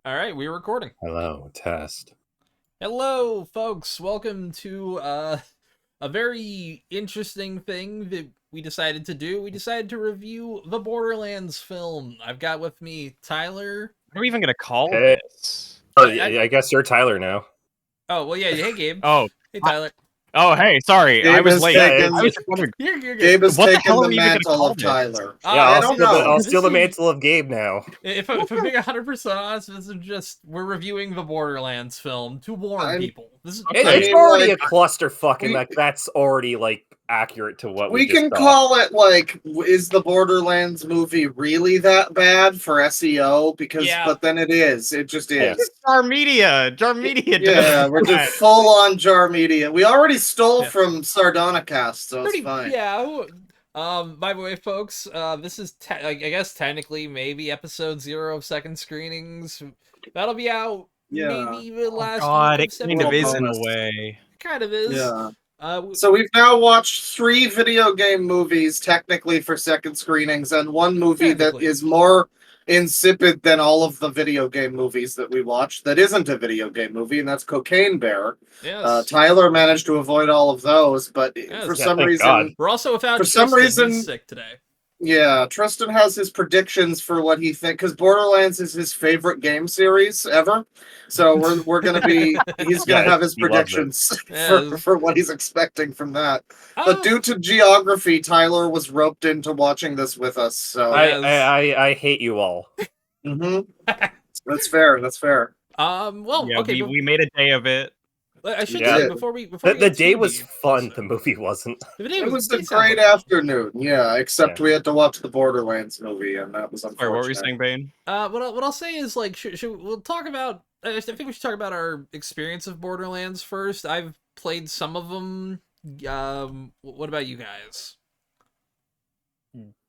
All right, we're recording. Hello, test. Hello, folks. Welcome to a very interesting thing that we decided to do. We decided to review the Borderlands film. I've got with me Tyler. What are we even going to call Hey. this? I guess you're Tyler now. Oh, well, yeah. Hey, Gabe. Oh. Hey, Tyler. Oh, hey, sorry. Gabe I was has late. taken- I was wondering. You're good. Gabe has What the taken hell the are we even gonna mantle call of this? Tyler. Yeah, I don't know. I'll steal the This is- mantle of Gabe now. If I'm being 100% honest, this is just we're reviewing the Borderlands film to warn people. This is It's mean, already like, a clusterfuck, and we- that's already like accurate to what we We just can thought. call it like, is the Borderlands movie really that bad for SEO? Because, Yeah. but then it is. It just is. Yes. Jar Media. Yeah, we're just full on jar media. We already stole Yeah. from Sardonicast, so it's fine. Yeah. By the way, folks, this is I guess technically maybe episode 0 of second screenings. That'll be out Yeah. maybe the last God, week it of kind of is in September. a way. Kind of is. Yeah. Uh, So we've now watched 3 video game movies technically for second screenings, and one movie that Technically. is more insipid than all of the video game movies that we watched that isn't a video game movie, and that's Cocaine Bear. yes. Tyler managed to avoid all of those, but Yes. for Yeah, some thank reason, God. We're also without for some Tristan. reason- He's sick today. yeah, Tristan has his predictions for what he thinks, because Borderlands is his favorite game series ever. So we're gonna be he's gonna Yeah, have his he loves it. predictions Yeah. for what he's expecting from that. But due to geography, Tyler was roped into watching this with us. So I hate you all. Mhm. That's fair. That's fair. Well, Yeah, okay. we made a day of it. I should Yeah. say before we The get day too was deep, fun. also. The movie wasn't. The day It was the a day sounds great like fun. afternoon. Yeah, except we had to watch the Borderlands movie, and that was Sorry, unfortunate. what were you saying, Bane? What I'll say is like we'll talk about. I think we should talk about our experience of Borderlands first. I've played some of them. What about you guys?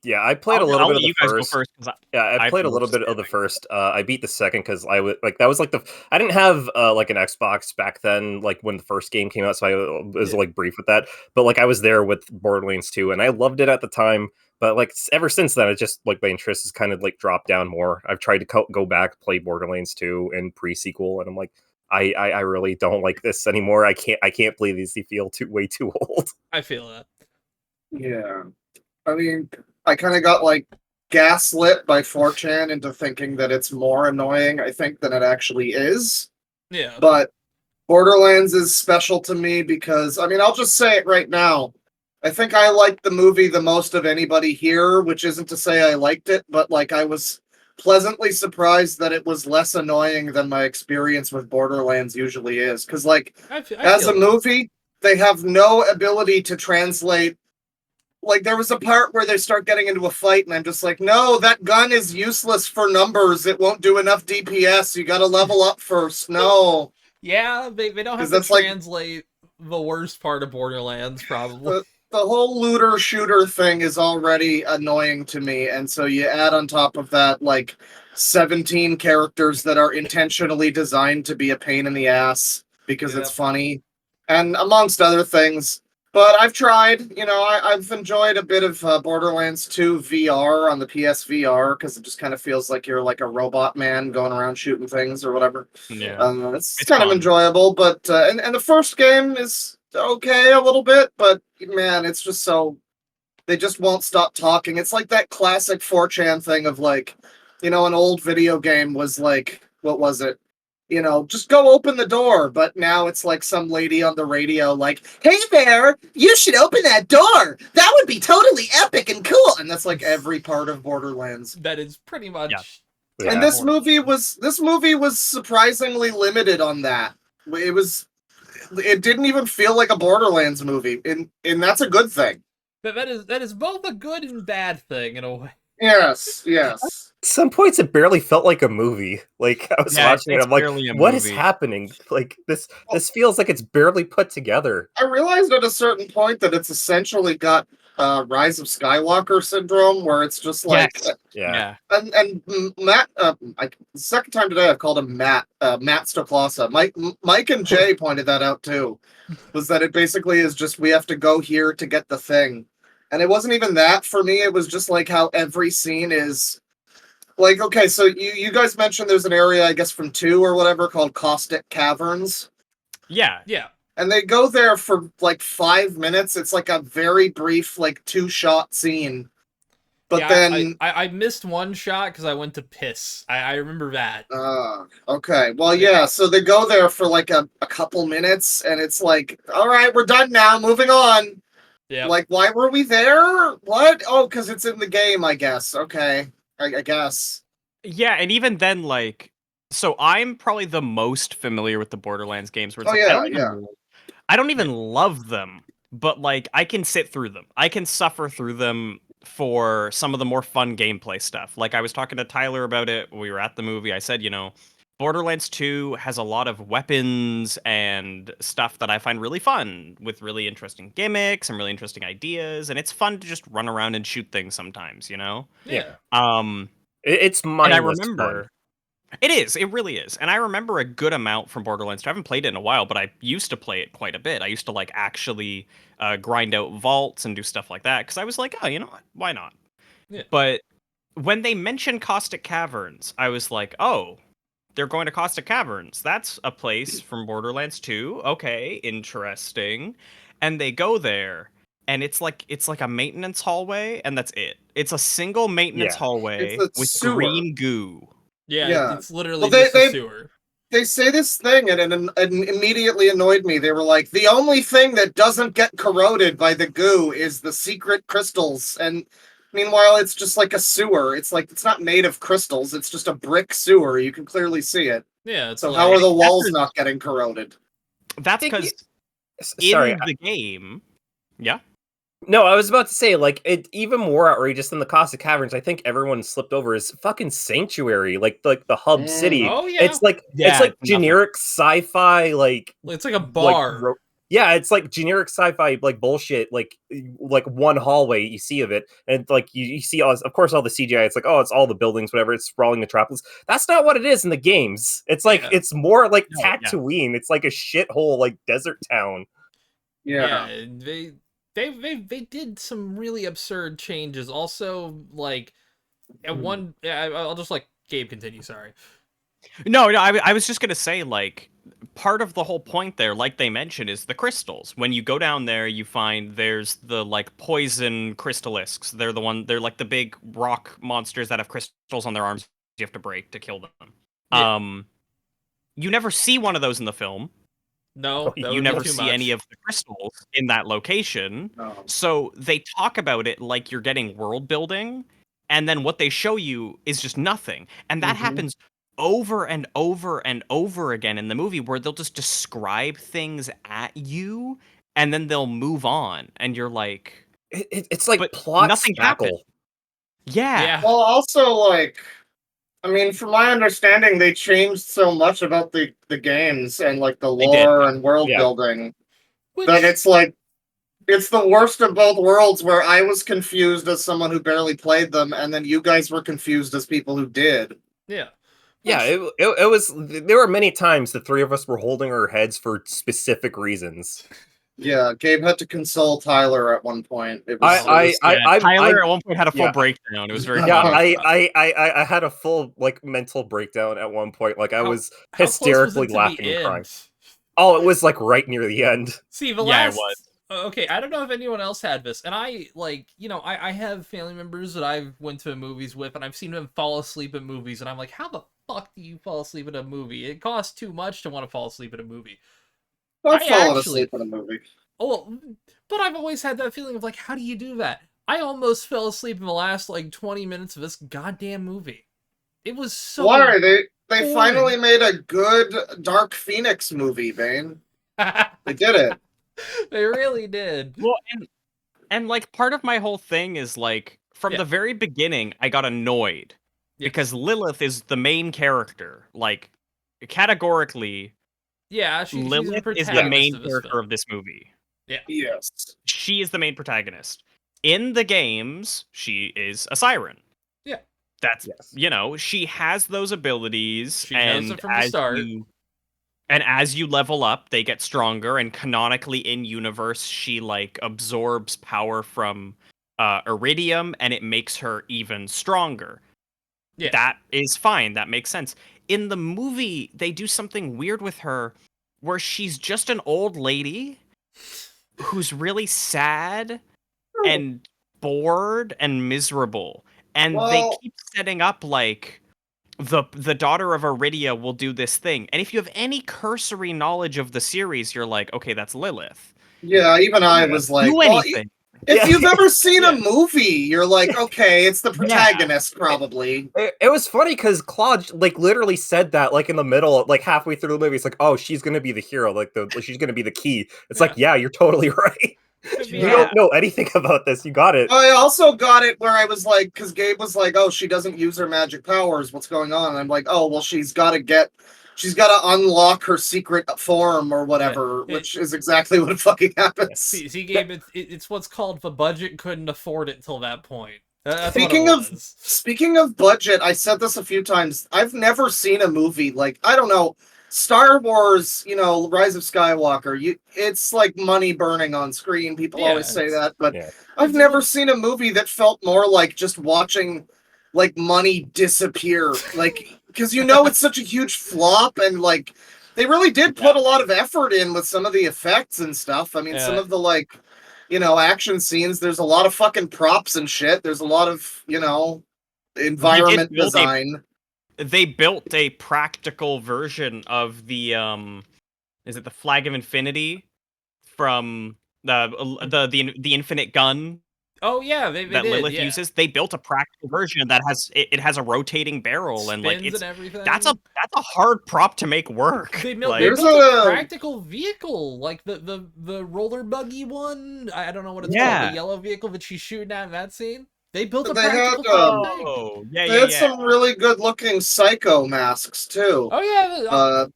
Yeah, I played a little I'll bit let of the you guys first. go first. 'Cause Yeah, I I've played a been little bit of the first. I beat the second because I was like, that was like I didn't have like an Xbox back then, like when the first game came out, so I was like brief with that. But like I was there with Borderlands 2, and I loved it at the time. But like ever since then, it just like my interest has kind of like dropped down more. I've tried to go back, play Borderlands 2 and pre-sequel, and I'm like, I really don't like this anymore. I can't play these. They feel way too old. I feel that. Yeah. I mean, I kind of got like gaslit by 4chan into thinking that it's more annoying, I think, than it actually is. Yeah. But Borderlands is special to me because, I mean, I'll just say it right now. I think I liked the movie the most of anybody here, which isn't to say I liked it, but like I was pleasantly surprised that it was less annoying than my experience with Borderlands usually is. Because, like, I as feel a movie, they have no ability to translate. Like, there was a part where they start getting into a fight, and I'm just like, no, that gun is useless for numbers. It won't do enough DPS. You got to level up first. No. Yeah, they don't have 'Cause to that's like- translate the worst part of Borderlands, probably. The whole looter shooter thing is already annoying to me, and so you add on top of that, like, 17 characters that are intentionally designed to be a pain in the ass because it's funny, and amongst other things. But I've tried, I've enjoyed a bit of Borderlands 2 VR on the PSVR because it just kind of feels like you're like a robot man going around shooting things or whatever. Yeah. It's It's kind of fun. enjoyable, but and the first game is okay a little bit, but man, it's just so they just won't stop talking. It's like that classic 4chan thing of like, an old video game was like, what was it? Just go open the door. But now it's like some lady on the radio, like, hey there, you should open that door. That would be totally epic and cool. And that's like every part of Borderlands. That is pretty much. Yeah. And this movie was surprisingly limited on that. It didn't even feel like a Borderlands movie, and that's a good thing. That is both a good and bad thing in a way. Yes. At some points, it barely felt like a movie. Like I was watching it, it's I'm like, barely a what is movie. happening? Like this feels like it's barely put together. I realized at a certain point that it's essentially got Rise of Skywalker syndrome, where it's just like, Yes. Yeah. and Matt, the second time today I've called him Matt Stoklasa. Mike and Jay pointed that out too, was that it basically is just we have to go here to get the thing, and it wasn't even that for me. It was just like how every scene is Like, okay, so you guys mentioned there's an area, I guess, from 2 or whatever called Caustic Caverns. Yeah. Yeah. And they go there for like 5 minutes. It's like a very brief, like 2-shot scene. But yeah, then, I missed one shot because I went to piss. I remember that. okay, well, Yeah. yeah. So they go there for like a couple minutes, and it's like, all right, we're done now. Moving on. Yeah. Like, why were we there? What? Oh, because it's in the game, I guess. Okay, I guess. Yeah, and even then, like, so I'm probably the most familiar with the Borderlands games where it's Oh, like, yeah, I don't even love them, but like I can sit through them. I can suffer through them for some of the more fun gameplay stuff. Like I was talking to Tyler about it. We were at the movie. I said, Borderlands 2 has a lot of weapons and stuff that I find really fun with really interesting gimmicks and really interesting ideas, and it's fun to just run around and shoot things sometimes, Yeah. It's And I mindless fun. remember it really is. And I remember a good amount from Borderlands 2. I haven't played it in a while, but I used to play it quite a bit. I used to like actually grind out vaults and do stuff like that because I was like, oh, you know what? Why not? Yeah. But when they mentioned Caustic Caverns, I was like, oh, they're going to Caustic Caverns. That's a place from Borderlands 2. Okay, interesting. And they go there, and it's like a maintenance hallway, and that's it. It's a single maintenance Yeah. hallway It's a with sewer. green goo. Yeah, Yeah. it's literally Well, just a sewer. They say this thing, and it immediately annoyed me. They were like, the only thing that doesn't get corroded by the goo is the secret crystals. And meanwhile, it's just like a sewer. It's like, it's not made of crystals. It's just a brick sewer. You can clearly see it. Yeah, it's So like, how are the walls not getting corroded? That's Think because Sorry. in the game, yeah. No, I was about to say, like, it even more outrageous than the Caustic Caverns. I think everyone slipped over is fucking Sanctuary, like the hub city. Oh, yeah. It's like Yeah, it's like it's nothing. generic sci-fi, like It's like a bar. yeah, it's like generic sci-fi, like bullshit, like one hallway you see of it, and like you see, of course, all the CGI. It's like, oh, it's all the buildings, whatever. It's sprawling metropolis. That's not what it is in the games. It's like Yeah. it's more like No, yeah. Tatooine. It's like a shithole, like desert town. Yeah, they did some really absurd changes. Also, like at one, I'll just like Gabe continue. Sorry. No, I was just gonna say, like, part of the whole point there, like they mentioned, is the crystals. When you go down there, you find there's the like poison crystalisks. They're like the big rock monsters that have crystals on their arms you have to break to kill them. Yeah. You never see one of those in the film. No, that You would never be too see much. any of the crystals in that location. No. So they talk about it like you're getting world building, and then what they show you is just nothing. And that Mhm. happens over and over and over again in the movie where they'll just describe things at you and then they'll move on and you're like, It's like but plot nothing happened. spackle. Yeah. Well, also, like, I mean, from my understanding, they changed so much about the games and, like, the They did, lore yeah. and world Yeah. building Which, that it's like, it's the worst of both worlds where I was confused as someone who barely played them, and then you guys were confused as people who did. yeah. Yeah, it was. There were many times the three of us were holding our heads for specific reasons. Yeah, Gabe had to console Tyler at one point. It was, Tyler at one point had a full breakdown. It was very Yeah, funny. I had a full like mental breakdown at one point. Like I was How close was hysterically it to laughing the and crying. end? Oh, it was like right near the end. See, the Yeah, it last. was. Okay, I don't know if anyone else had this, and I like, I have family members that I've went to movies with, and I've seen them fall asleep at movies, and I'm like, how the fuck do you fall asleep at a movie? It costs too much to want to fall asleep at a movie. I've I fallen actually- asleep in a movie. Oh, well, but I've always had that feeling of like, how do you do that? I almost fell asleep in the last like 20 minutes of this goddamn movie. It was so. Why? They boring. finally made a good Dark Phoenix movie, Bane. They did it. They really did. Well, and like part of my whole thing is like from Yeah. the very beginning, I got annoyed Yes. because Lilith is the main character. Like categorically, Yeah, she's the Lilith is the protagonist main of this character film. of this movie. Yes. She is the main protagonist. In the games, she is a siren. Yeah. That's Yes. she has those abilities, She knows and it from the start. as you level up, they get stronger. And canonically in universe, she like absorbs power from Iridium, and it makes her even stronger. Yeah. That is fine. That makes sense. In the movie, they do something weird with her where she's just an old lady who's really sad and bored and miserable. And they Well, keep setting up like the daughter of Iridia will do this thing. And if you have any cursory knowledge of the series, you're like, okay, that's Lilith. yeah, even I Yeah. was like, Do well, anything. if Yeah. you've ever seen Yeah. a movie, you're like, okay, it's the Yeah. protagonist, probably. It was funny because Claude like literally said that like in the middle, like halfway through the movie. It's like, oh, she's gonna be the hero, like she's gonna be the key. It's like, yeah, you're totally right. I You mean, don't know anything about this. You got it. I also got it where I was like, because Gabe was like, oh, she doesn't use her magic powers. What's going on? And I'm like, oh, well, she's got to unlock her secret form or whatever, Yeah. which is exactly what fucking happens. See, Gabe, it's what's called the budget couldn't afford it till that point. That's Speaking what of- it was. Speaking of budget, I said this a few times. I've never seen a movie like, I don't know, Star Wars, Rise of Skywalker. It's like money burning on screen. People Yeah, always say that, but Yeah. I've never seen a movie that felt more like just watching like money disappear. Like, because it's such a huge flop, and like they really did put a lot of effort in with some of the effects and stuff. I mean, some Yeah. of the like, action scenes, there's a lot of fucking props and shit. There's a lot of, environment build a- design. They built a practical version of the is it the Flag of Infinity from the Infinite Gun Oh yeah, they that did, Lilith yeah. uses? They built a practical version that has it has a rotating barrel and like Spins it's and everything. that's a hard prop to make work. They Like, built There's a a- practical vehicle, like the roller buggy one. I don't know what it's called. Yeah. The yellow vehicle that she's shooting at in that scene. They built a They had, practical fucking thing. oh yeah, They yeah, had yeah. some really good looking psycho masks too. Oh yeah,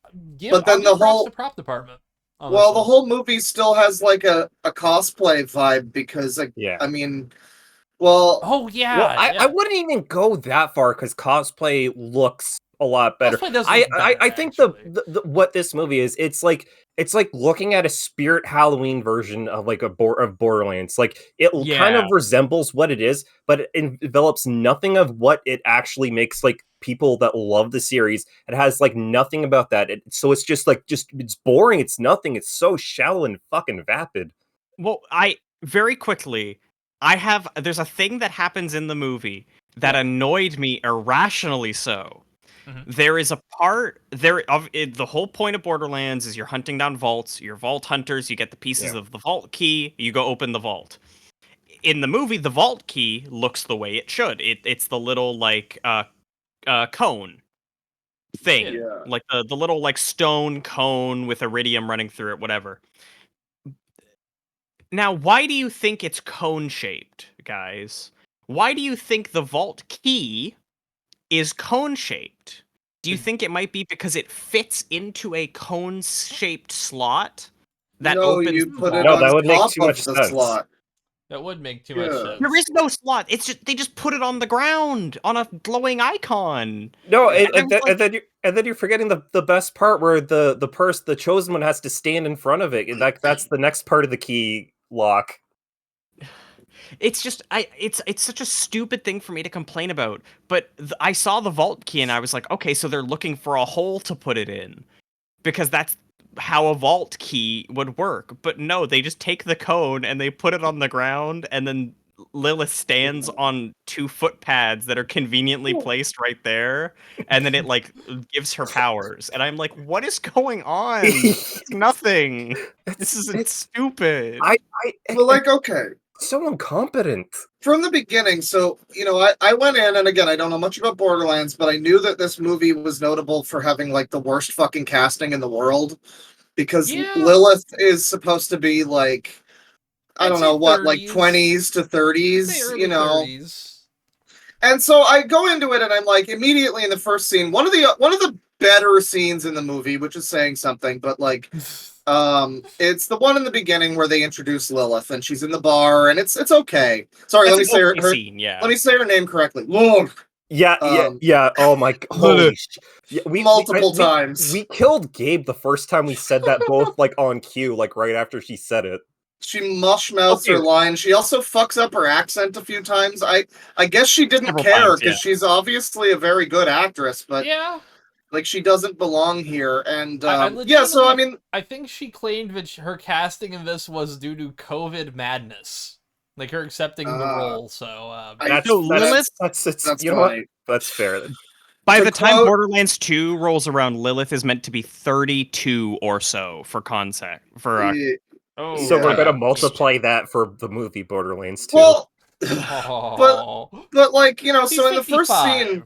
But then I'll the give props whole- to prop department. on Well, this the one. whole movie still has like a cosplay vibe because, Yeah. I mean, well, Oh yeah, Well, I yeah. wouldn't even go that far because cosplay looks a lot better. Cosplay does I look better, I think actually. the what this movie is, it's like looking at a Spirit Halloween version of like of Borderlands. Like it kind Yeah. of resembles what it is, but it envelops nothing of what it actually makes like people that love the series. It has like nothing about that. So it's just it's boring. It's nothing. It's so shallow and fucking vapid. Well, very quickly, there's a thing that happens in the movie that annoyed me irrationally so. Mhm. There is a part the whole point of Borderlands is you're hunting down vaults, you're vault hunters, you get the pieces Yeah. of the vault key, you go open the vault. In the movie, the vault key looks the way it should. It's the little like cone thing. yeah. Like the little like stone cone with iridium running through it, whatever. Now, why do you think it's cone shaped, guys? Why do you think the vault key is cone shaped? Do you think it might be because it fits into a cone shaped slot that no, opens you the put it vault? No, on that would make top too of much the sense. slot. That would make too much Yeah. sense. There is no slot. It's just they just put it on the ground on a glowing icon. No, And and I was then you're forgetting the best part where the chosen one has to stand in front of it. And that's the next part of the key lock. It's just it's such a stupid thing for me to complain about. But I saw the vault key and I was like, okay, so they're looking for a hole to put it in, because that's how a vault key would work. But no, they just take the cone and they put it on the ground, and then Lilith stands on 2 foot pads that are conveniently placed right there, and then it like gives her powers. And I'm like, what is going on? It's nothing. This is stupid. Well, like, okay. So incompetent. From the beginning, so, I went in, and again, I don't know much about Borderlands, but I knew that this movie was notable for having, like, the worst fucking casting in the world, because Yeah. Lilith is supposed to be, like, I I'd don't say know, what, like 30s. 20s to Say 30s, early 30s. And so I go into it, and I'm like, immediately in the first scene, one of the better scenes in the movie, which is saying something, but, like, it's the one in the beginning where they introduce Lilith, and she's in the bar, and it's okay. Sorry, That's let me an say okay her scene, yeah. let me say her name correctly. Lilith. Yeah. Oh my holy yeah, Multiple times. We killed Gabe the first time we said that, both like on cue, like right after she said it. She mush-mouths her Okay. line. She also fucks up her accent a few times. I guess she didn't Several care times, because she's obviously a very good actress, but Yeah, like she doesn't belong here. And I yeah, so I legitimately- mean, I think she claimed that her casting in this was due to COVID madness, like her accepting the role. So That's So Lilith- that's you know what? funny. That's fair. By To the time quote- Borderlands 2 rolls around, Lilith is meant to be 32 or so for concept. Yeah. oh, So we're gonna Yeah. multiply that for the movie Borderlands 2. Well, Oh. but like you know, She's so in the first 55. scene,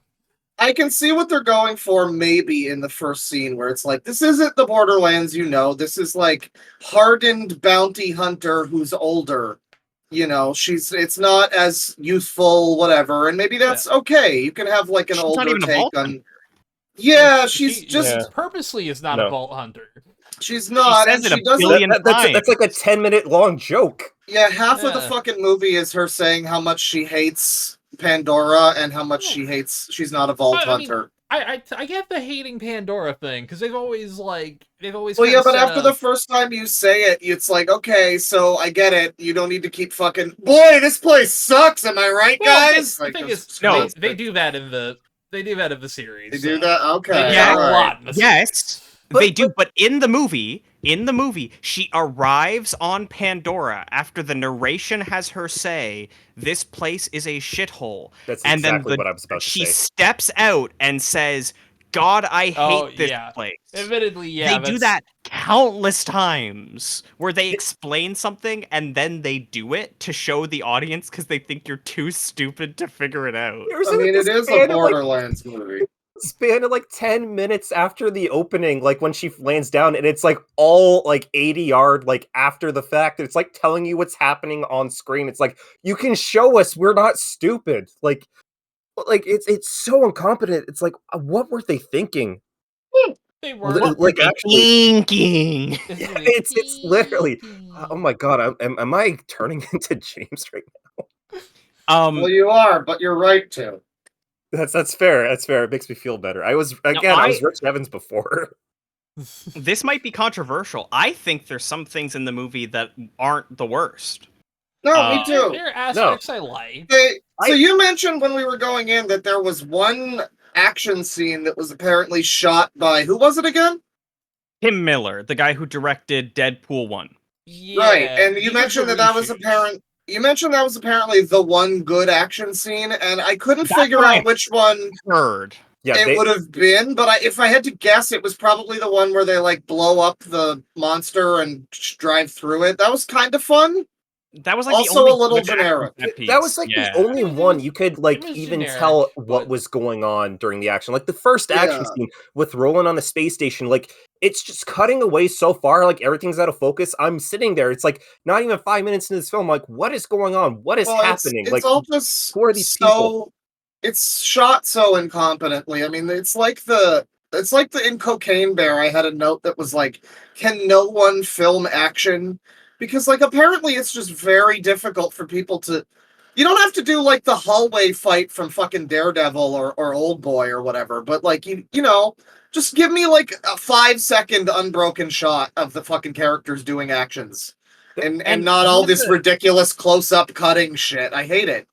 I can see what they're going for. Maybe in the first scene where it's like, this isn't the Borderlands, you know. This is like hardened bounty hunter who's older. You know, it's not as youthful, whatever, and maybe that's okay. You can have like an She's not older even a take vault on. Yeah, she's She just purposely is not No. a vault hunter. she's not, says and it a she doesn't. billion That's like a 10-minute long joke. Yeah, half of the Yeah. fucking movie is her saying how much she hates Pandora and how much she's not a vault I mean, hunter. I get the hating Pandora thing because they've always Well, kinda yeah, but set after up- the first time you say it, it's like, okay, so I get it. You don't need to keep fucking. Boy, this place sucks. Am I right, Well, guys? the Like, thing just is, No. they do that in the series. They do so- that. Okay, They do Yeah, that a alright. lot. In the Yes, series. they do. But in the movie, she arrives on Pandora after the narration has her say, "This place is a shithole," That's and exactly then what I was about to she say. steps out and says, "God, I hate Oh, this yeah. place." Admittedly, yeah, They do that's- that countless times where they explain something and then they do it to show the audience because they think you're too stupid to figure it out. There's I mean, it is a Borderlands movie. span of like 10 minutes after the opening, like when she lands down, and it's like all like 80-yard like after the fact. It's like telling you what's happening on screen. It's like, you can show us, we're not stupid. Like it's so incompetent. It's like, what were they thinking? They Li- were like actually Thinking. it's literally, oh my god, am I turning into James right now? Well, you are, but you're right to. That's fair. That's fair. It makes me feel better. I was Rich Evans before. This might be controversial. I think there's some things in the movie that aren't the worst. No, me too. There are aspects I like. So you mentioned when we were going in that there was one action scene that was apparently shot by who was it again? Tim Miller, the guy who directed Deadpool 1. Yeah, Right, and he you did mentioned the that was reshoot. apparent. You mentioned that was apparently the one good action scene, and I couldn't That's figure what I out which one Heard. Yeah, it would have been. But if I had to guess, it was probably the one where they like blow up the monster and drive through it. That was kind of fun. That was like Also the only a little good action generic. set piece. that was like Yeah. the only one you could like was even generic, tell but- what was going on during the action. Like the first action Yeah. scene with Roland on the space station, like it's just cutting away so far, like everything's out of focus. I'm sitting there, it's like not even 5 minutes into this film, like what is going on? What is Well, happening? It's Like all just who are these so. people? It's shot so incompetently. I mean, it's like the in Cocaine Bear. I had a note that was like, "Can no one film action?" Because like apparently it's just very difficult for people to. You don't have to do like the hallway fight from fucking Daredevil or Old Boy or whatever, but like you know, just give me like a 5-second unbroken shot of the fucking characters doing actions, and not all this ridiculous close up cutting shit. I hate it.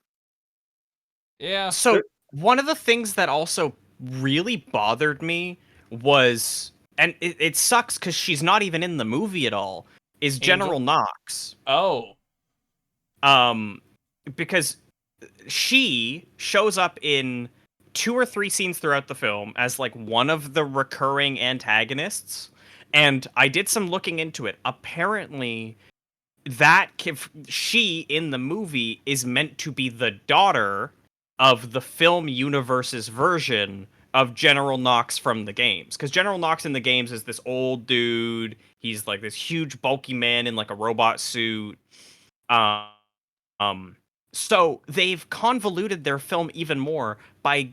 Yeah. So one of the things that also really bothered me was, and it sucks because she's not even in the movie at all, is General Knox. Oh. Because she shows up in 2 or 3 scenes throughout the film as like one of the recurring antagonists, and I did some looking into it. Apparently, she in the movie is meant to be the daughter of the film universe's version of General Knox from the games. Because General Knox in the games is this old dude. He's like this huge bulky man in like a robot suit. So they've convoluted their film even more by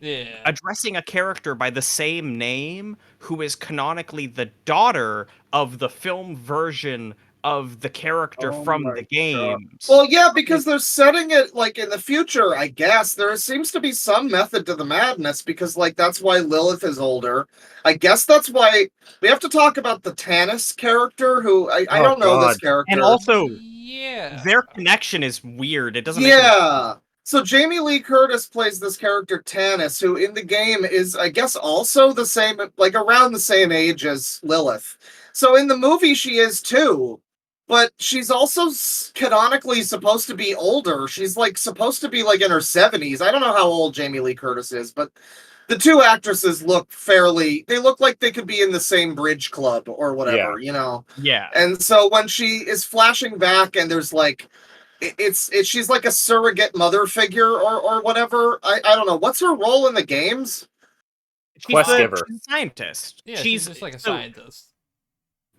addressing a character by the same name who is canonically the daughter of the film version of the character from the games. Well, yeah, because they're setting it like in the future, I guess. There seems to be some method to the madness because like that's why Lilith is older. I guess that's why we have to talk about the Tannis character who I don't know this character. And also Yeah. Their connection is weird. It doesn't Yeah. So Jamie Lee Curtis plays this character Tanis, who in the game is, I guess, also the same, like around the same age as Lilith. So in the movie, she is too, but she's also canonically supposed to be older. She's like supposed to be like in her 70s. I don't know how old Jamie Lee Curtis is, but the two actresses look they look like they could be in the same bridge club or whatever, you know? Yeah. And so when she is flashing back and there's like, she's like a surrogate mother figure or whatever. I don't know. What's her role in the games? She's a scientist. Yeah, she's just like a scientist.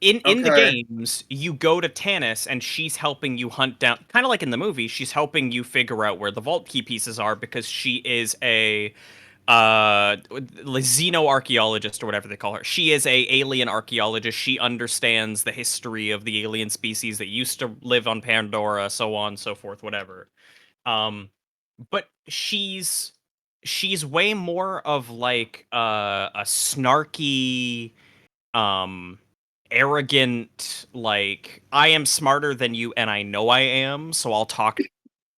In the games, you go to Tanis and she's helping you hunt down, kind of like in the movie, she's helping you figure out where the vault key pieces are because she is a xenoarchaeologist or whatever they call her. She is a alien archaeologist. She understands the history of the alien species that used to live on Pandora, so on, so forth, whatever. But she's way more of like a snarky, arrogant, like, I am smarter than you and I know I am, so I'll talk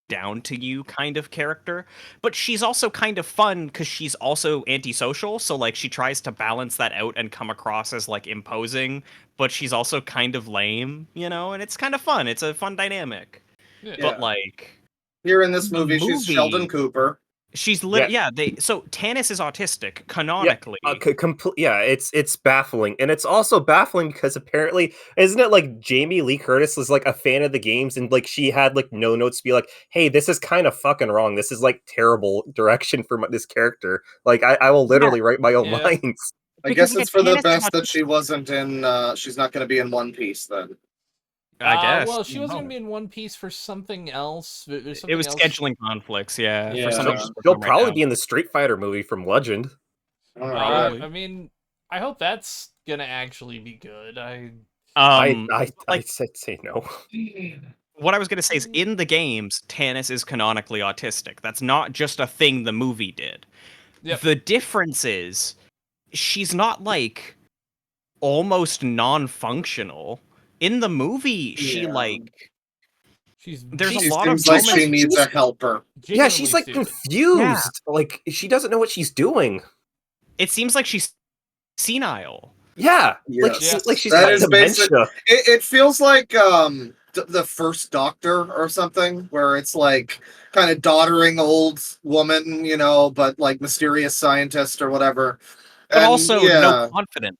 down to you kind of character. But she's also kind of fun because she's also antisocial, so like she tries to balance that out and come across as like imposing, but she's also kind of lame, you know, and it's kind of fun. It's a fun dynamic. Yeah. But like here in this movie, she's Sheldon Cooper. She's so Tanis is autistic canonically. Yeah, it's baffling, and it's also baffling because apparently, isn't it like Jamie Lee Curtis was like a fan of the games, and like she had like no notes to be like, hey, this is kind of fucking wrong. This is like terrible direction for this character. Like I will literally write my own lines. I guess it's for the best that she wasn't in. She's not going to be in One Piece then. I guess. Well, she was going to be in One Piece for something else. It was scheduling conflicts, yeah. She'll probably be in the Street Fighter movie from Legend. I mean, I hope that's gonna actually be good. I said say no. What I was gonna say is, in the games, Tanis is canonically autistic. That's not just a thing the movie did. Yep. The difference is, she's not like almost non-functional. In the movie, there's a lot of like she needs a helper. Yeah, she's like confused. Yeah. Like she doesn't know what she's doing. It seems like she's senile. Yeah, like she's got dementia. It feels like the First Doctor or something, where it's like kind of doddering old woman, you know, but like mysterious scientist or whatever. But also no confidence.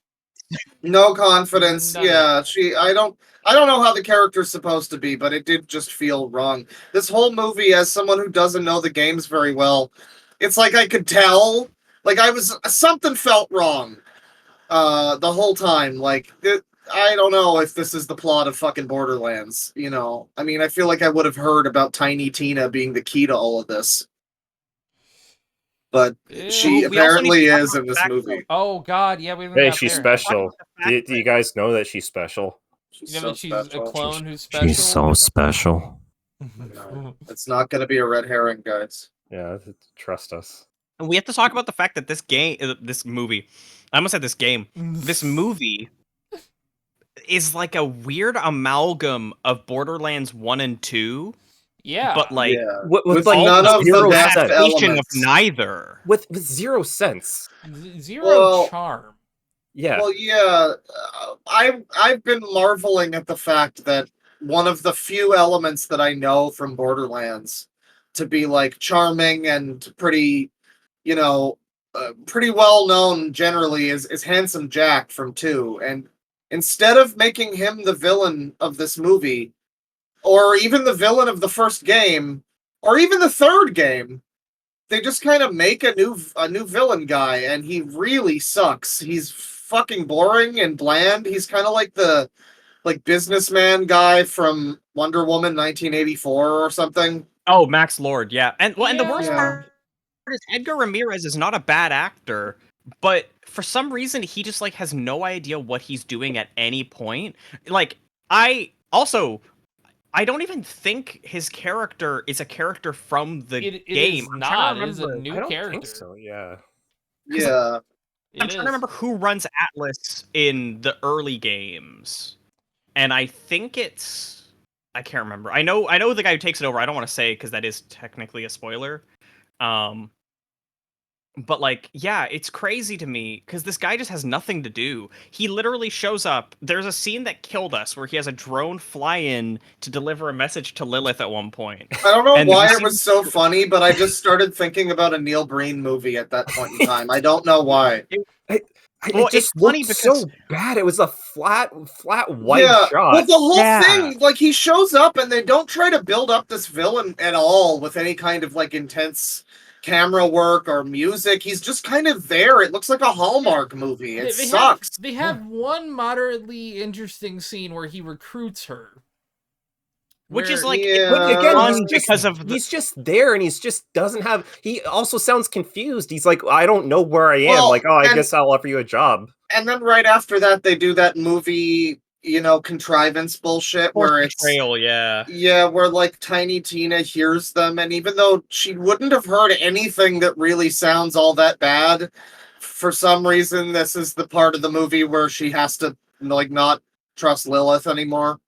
No confidence. Yeah, I don't know how the character's supposed to be, but it did just feel wrong. This whole movie, as someone who doesn't know the games very well, it's like I could tell, like something felt wrong the whole time. Like I don't know if this is the plot of fucking Borderlands, you know. I mean, I feel like I would have heard about Tiny Tina being the key to all of this. But she apparently is in this movie. Oh God, yeah, we. Hey, she's special. Do you guys know that she's special? She's a clone who's special. She's so special. It's not going to be a red herring, guys. Yeah, trust us. And we have to talk about the fact that this movie is like a weird amalgam of Borderlands 1 and 2. Yeah, but like with like none of the best elements of neither, with 0 sense, zero charm. Yeah. Well, yeah, I've been marveling at the fact that one of the few elements that I know from Borderlands to be like charming and pretty, you know, pretty well known generally is Handsome Jack from 2, and instead of making him the villain of this movie, or even the villain of the first game, or even the third game, they just kind of make a new villain guy, and he really sucks. He's fucking boring and bland. He's kind of like the businessman guy from Wonder Woman 1984 or something. Oh, Max Lord, yeah. And the worst part is Edgar Ramirez is not a bad actor, but for some reason he just like has no idea what he's doing at any point. Like I don't even think his character is a character from the game. It is not. It is a new character. I don't think so, yeah. Yeah. I'm trying to remember who runs Atlas in the early games. And I think it's I can't remember. I know the guy who takes it over. I don't want to say because that is technically a spoiler. But like, yeah, it's crazy to me because this guy just has nothing to do. He literally shows up. There's a scene that killed us where he has a drone fly in to deliver a message to Lilith at one point. I don't know And why we it was so funny, but I just started thinking about a Neil Breen movie at that point in time. I don't know why. Well, It just it's funny looked because so bad. It was a flat white Yeah, shot. well, the whole Yeah. thing, like, he shows up and they don't try to build up this villain at all with any kind of, like, intense camera work or music. He's just kind of there. It looks like a Hallmark movie. It sucks. They have one moderately interesting scene where he recruits her. which is Where- like Yeah. But again, fun he's just, because of the, he's just there, and he's just doesn't have. He also sounds confused. He's like, I don't know where I am. Well, Like, oh, I and- guess I'll offer you a job. And then right after that, they do that movie, you know, contrivance bullshit where it's betrayal, yeah. yeah, where like Tiny Tina hears them, and even though she wouldn't have heard anything that really sounds all that bad, for some reason this is the part of the movie where she has to like not trust Lilith anymore.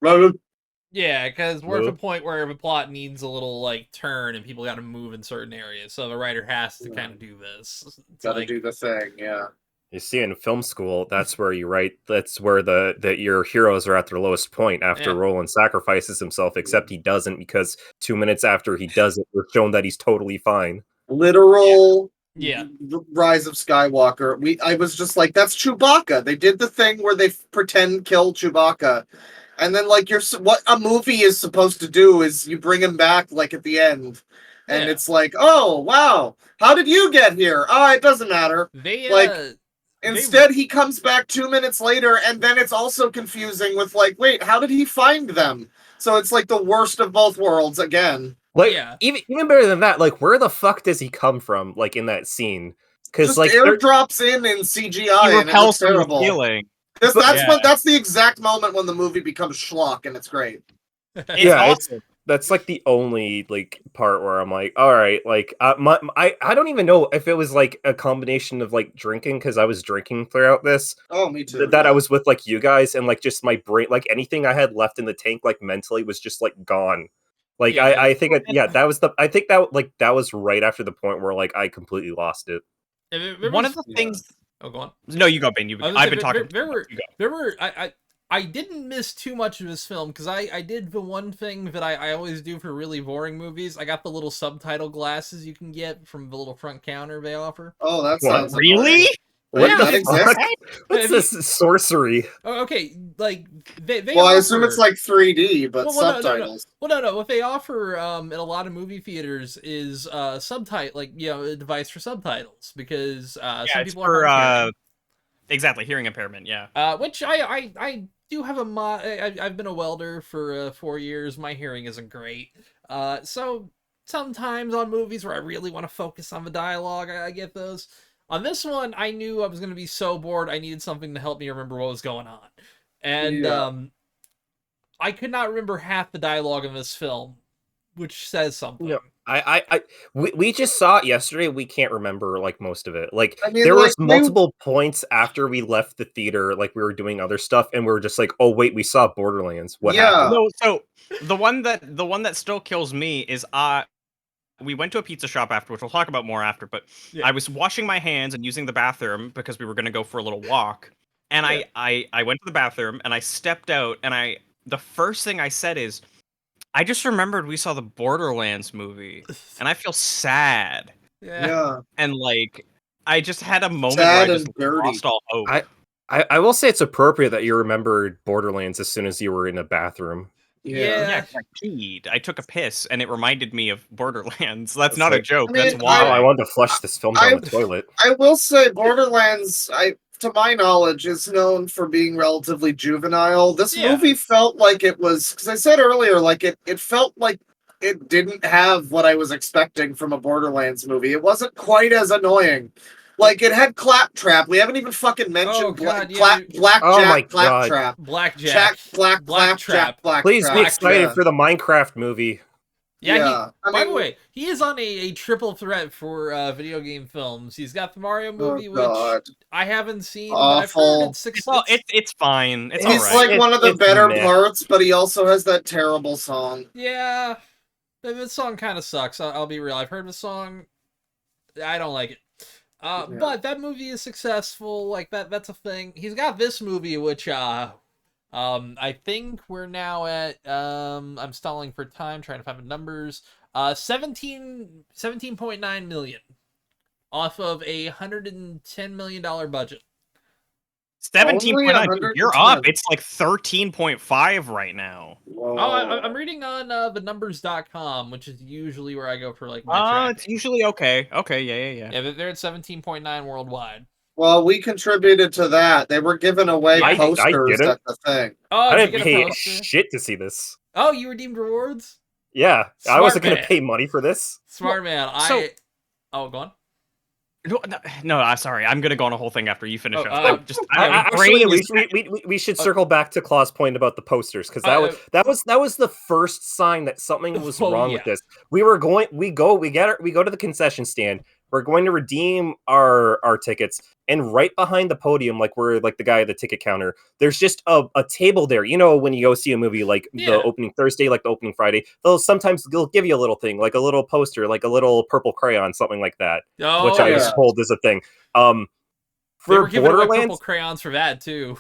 Yeah, because we're at Well. the point where the plot needs a little like turn, and people got to move in certain areas, so the writer has to kind of do this. It's Gotta like, do the thing, yeah. You see, in film school, that's where you write. That's where the your heroes are at their lowest point after Yeah. Roland sacrifices himself. Except he doesn't, because 2 minutes after he does it, we're shown that he's totally fine. Literal Yeah. Rise of Skywalker. I was just like, that's Chewbacca. They did the thing where they pretend kill Chewbacca. And then like what a movie is supposed to do is you bring him back like at the end. And Yeah. it's like, oh wow, how did you get here? Oh, it doesn't matter. they like, they- Instead, he comes back 2 minutes later, and then it's also confusing with like, wait, how did he find them? So it's like the worst of both worlds again. Like, Yeah. even better than that, like, where the fuck does he come from? Like in that scene, because Just like they're- airdrops in CGI, He and it repels looks from the terrible. ceiling. That's that's the exact moment when the movie becomes schlock, and it's great. It's yeah, awesome. that's like the only like part where I'm like, all right, like I don't even know if it was like a combination of like drinking, because I was drinking throughout this, Oh, me too. that I was with like you guys, and like just my brain, like anything I had left in the tank, like mentally was just like gone. Like Yeah, I think that was I think that was right after the point where like I completely lost it. One of the things. Oh, go on. No, you go, Bane. I was gonna I've say, been talking. There were I didn't miss too much of this film because I did the one thing that I always do for really boring movies. I got the little subtitle glasses you can get from the little front counter they offer. Oh, that What? sounds Really? annoying. What Yeah, the that fuck? exists? What's this sorcery? Oh, okay, like they Well, I assume offer- it's like 3D, but Well, no, no, no. subtitles. Well, no. What they offer in a lot of movie theaters is subtitle, like a device for subtitles, because some Yeah, it's people are hard of hearing. exactly hearing impairment. Yeah. Which I do have a I've been a welder for 4 years. My hearing isn't great. So sometimes on movies where I really want to focus on the dialogue, I get those. On this one, I knew I was going to be so bored. I needed something to help me remember what was going on, and Yeah. I could not remember half the dialogue in this film, which says something. No. We just saw it yesterday. We can't remember like most of it. Like I mean, there was like, multiple points after we left the theater, like we were doing other stuff, and we were just like, "Oh wait, we saw Borderlands. What Yeah. happened?" No, so the one that still kills me is we went to a pizza shop after, which we'll talk about more after, but Yeah. I was washing my hands and using the bathroom because we were gonna go for a little walk. And I went to the bathroom and I stepped out, and the first thing I said is, I just remembered we saw the Borderlands movie and I feel sad. Yeah. And like I just had a moment Sad where I and just dirty. lost all hope. I will say it's appropriate that you remembered Borderlands as soon as you were in a bathroom. Yeah. Yeah, 'cause I peed. I took a piss, and it reminded me of Borderlands. That's It's not a like- joke. I mean, That's Oh, why. I wanted to flush this film down the toilet. I will say Borderlands, to my knowledge, is known for being relatively juvenile. This Yeah. movie felt like it was, because I said earlier, like it felt like it didn't have what I was expecting from a Borderlands movie. It wasn't quite as annoying. Like it had Claptrap. We haven't even fucking mentioned Oh, God, yeah, Blackjack Oh my God. Claptrap. Blackjack. Blacktrap. Please be Black excited yeah. for the Minecraft movie. Yeah, I by the mean, way, he is on a triple threat for video game films. He's got the Mario oh movie, which god, I haven't seen, but I've heard awful. It's fine. It's He's alright. like one of the It's better meh. parts, but he also has that terrible song. Yeah, this song kind of sucks. I'll be real. I've heard the song. I don't like it. Yeah. But that movie is successful. Like that's a thing. He's got this movie, which I think we're now at I'm stalling for time, trying to find the numbers. 17.9 million off of a $110 million budget. 17.9. You're up. It's like 13.5 right now. Oh, I'm reading on thenumbers.com, which is usually where I go for like my tracking. It's usually okay. Okay, yeah. Yeah, they're at 17.9 worldwide. Well, we contributed to that. They were giving away I posters didn't. at the thing. Oh, I did you didn't get a pay poster? shit to see this. Oh, you redeemed rewards? Yeah, Smart I wasn't going man. to pay money for this. Smart man. Oh, go on. No, sorry. I'm gonna go on a whole thing after you finish Oh, up. Actually, we should circle back to Claw's point about the posters, because that was the first sign that something was wrong with this. We go to the concession stand. We're going to redeem our tickets, and right behind the podium, like we're like the guy at the ticket counter, there's just a table there. You know, when you go see a movie, like the opening Thursday, like the opening Friday, they'll give you a little thing, like a little poster, like a little purple crayon, something like that, which I was told is a thing. They were giving away Borderlands, purple crayons for that too.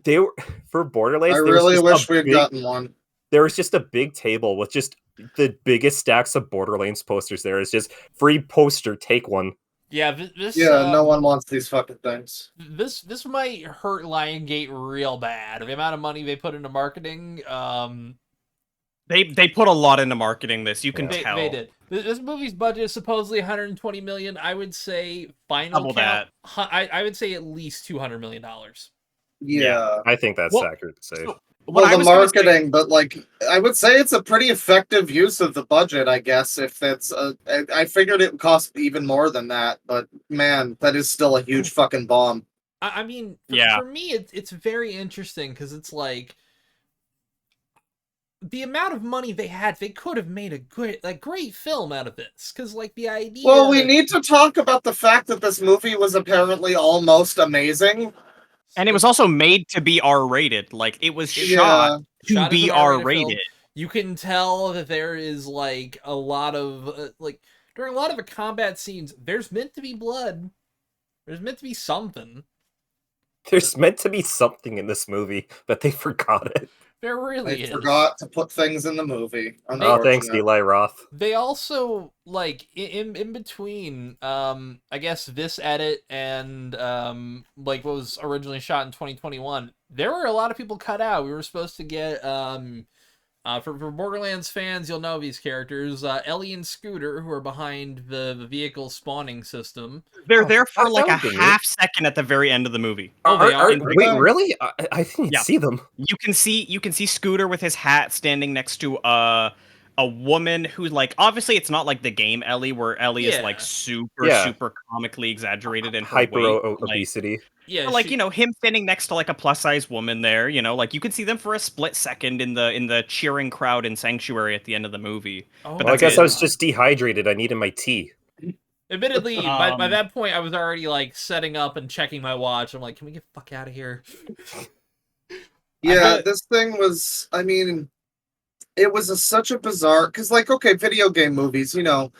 they were for Borderlands. I really wish we had gotten one. There was just a big table with just the biggest stacks of Borderlands posters. There is just free poster, take one. Yeah, no one wants these fucking things. This might hurt Liongate real bad. The amount of money they put into marketing. They put a lot into marketing this. You can tell. They did. This movie's budget is supposedly 120 million. I would say final Double count. that. I would say at least $200 million. Yeah, I think that's accurate to say. Well, the marketing, but like I would say it's a pretty effective use of the budget, I guess. If that's, I figured it would cost even more than that, but man, that is still a huge fucking bomb. I mean, for me, it's very interesting because it's like the amount of money they had, they could have made a great film out of this. Because like the idea. Well, we need to talk about the fact that this movie was apparently almost amazing. And it was also made to be R-rated. Like, it was shot to be R-rated. You can tell that there is, like, a lot of, during a lot of the combat scenes, there's meant to be blood. There's meant to be something. There's meant to be something in this movie, but they forgot it. There really is. They forgot to put things in the movie. Oh, thanks, Eli Roth. They also, like, in between, I guess this edit and, like, what was originally shot in 2021, there were a lot of people cut out. We were supposed to get, for Borderlands fans, you'll know these characters, Ellie and Scooter, who are behind the vehicle spawning system. They're there for like a half second at the very end of the movie. Wait, really? I didn't see them. You can see Scooter with his hat standing next to a woman who's like, obviously it's not like the game Ellie, where Ellie is like super comically exaggerated and hyper obesity. Yeah, like, you know, him standing next to like a plus size woman there, you know, like you can see them for a split second in the cheering crowd in Sanctuary at the end of the movie. But I guess I was just dehydrated. I needed my tea. Admittedly, by that point, I was already like setting up and checking my watch. I'm like, can we get the fuck out of here? Yeah, this thing was, I mean, it was such a bizarre, because like, okay, video game movies, you know,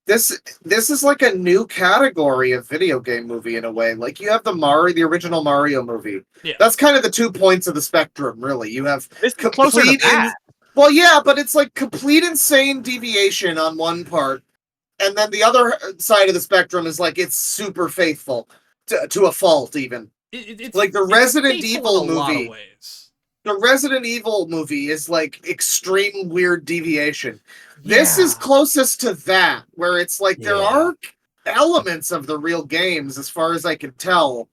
this is like a new category of video game movie in a way. Like you have the original Mario movie. Yeah. That's kind of the 2 points of the spectrum, really. You have closer to that. Well, yeah, but it's like complete insane deviation on one part, and then the other side of the spectrum is like it's super faithful to a fault. Even it's like the Resident Evil in a lot of movie. ways. The Resident Evil movie is like extreme weird deviation. This is closest to that, where it's like there are elements of the real games, as far as I can tell.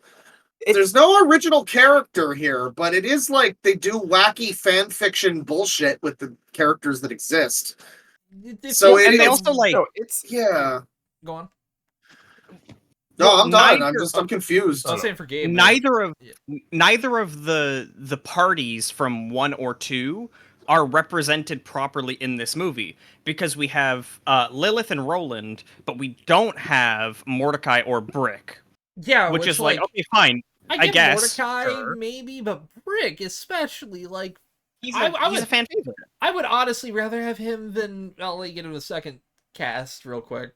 There's no original character here, but it is like they do wacky fan fiction bullshit with the characters that exist. They also like Go on. No, I'm done. I'm confused. I'm saying for Gabe. Neither of the parties from 1 or 2 are represented properly in this movie, because we have Lilith and Roland, but we don't have Mordecai or Brick, Yeah, which is like, like okay, fine, I I get guess. Mordecai Sure. maybe, but Brick especially, like He's I a would fan favorite. I would honestly rather have him than I'll let you get him a second cast real quick.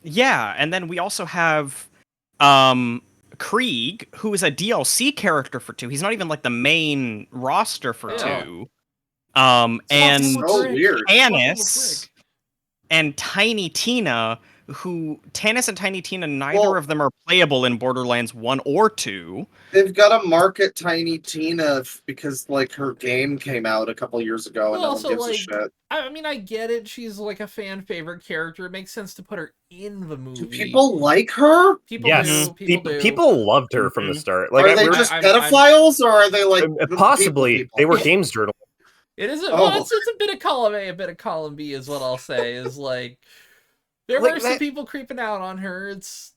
Yeah, and then we also have Krieg, who is a DLC character for 2. He's not even like the main roster for Yeah. 2. Swap And him with So Brick. weird. Swap him with Tanis Brick. and Tiny Tina, who Tanis and Tiny Tina, neither Well- of them are playable in Borderlands 1 or 2. They've got to market Tiny Tina because like her game came out a couple years ago and Well, no one also, gives a like, shit. I mean, I get it. She's like a fan favorite character. It makes sense to put her in the movie. Do people like her? People Yes, do. People do. people loved her from the Mhm. start. Like, Are they we're- just I'm- pedophiles or are they like possibly people? they were games journalists. It isn't. Oh. Well, it's a bit of column A, a bit of column B, is what I'll say. Is like there Like were some that- people creeping out on her. It's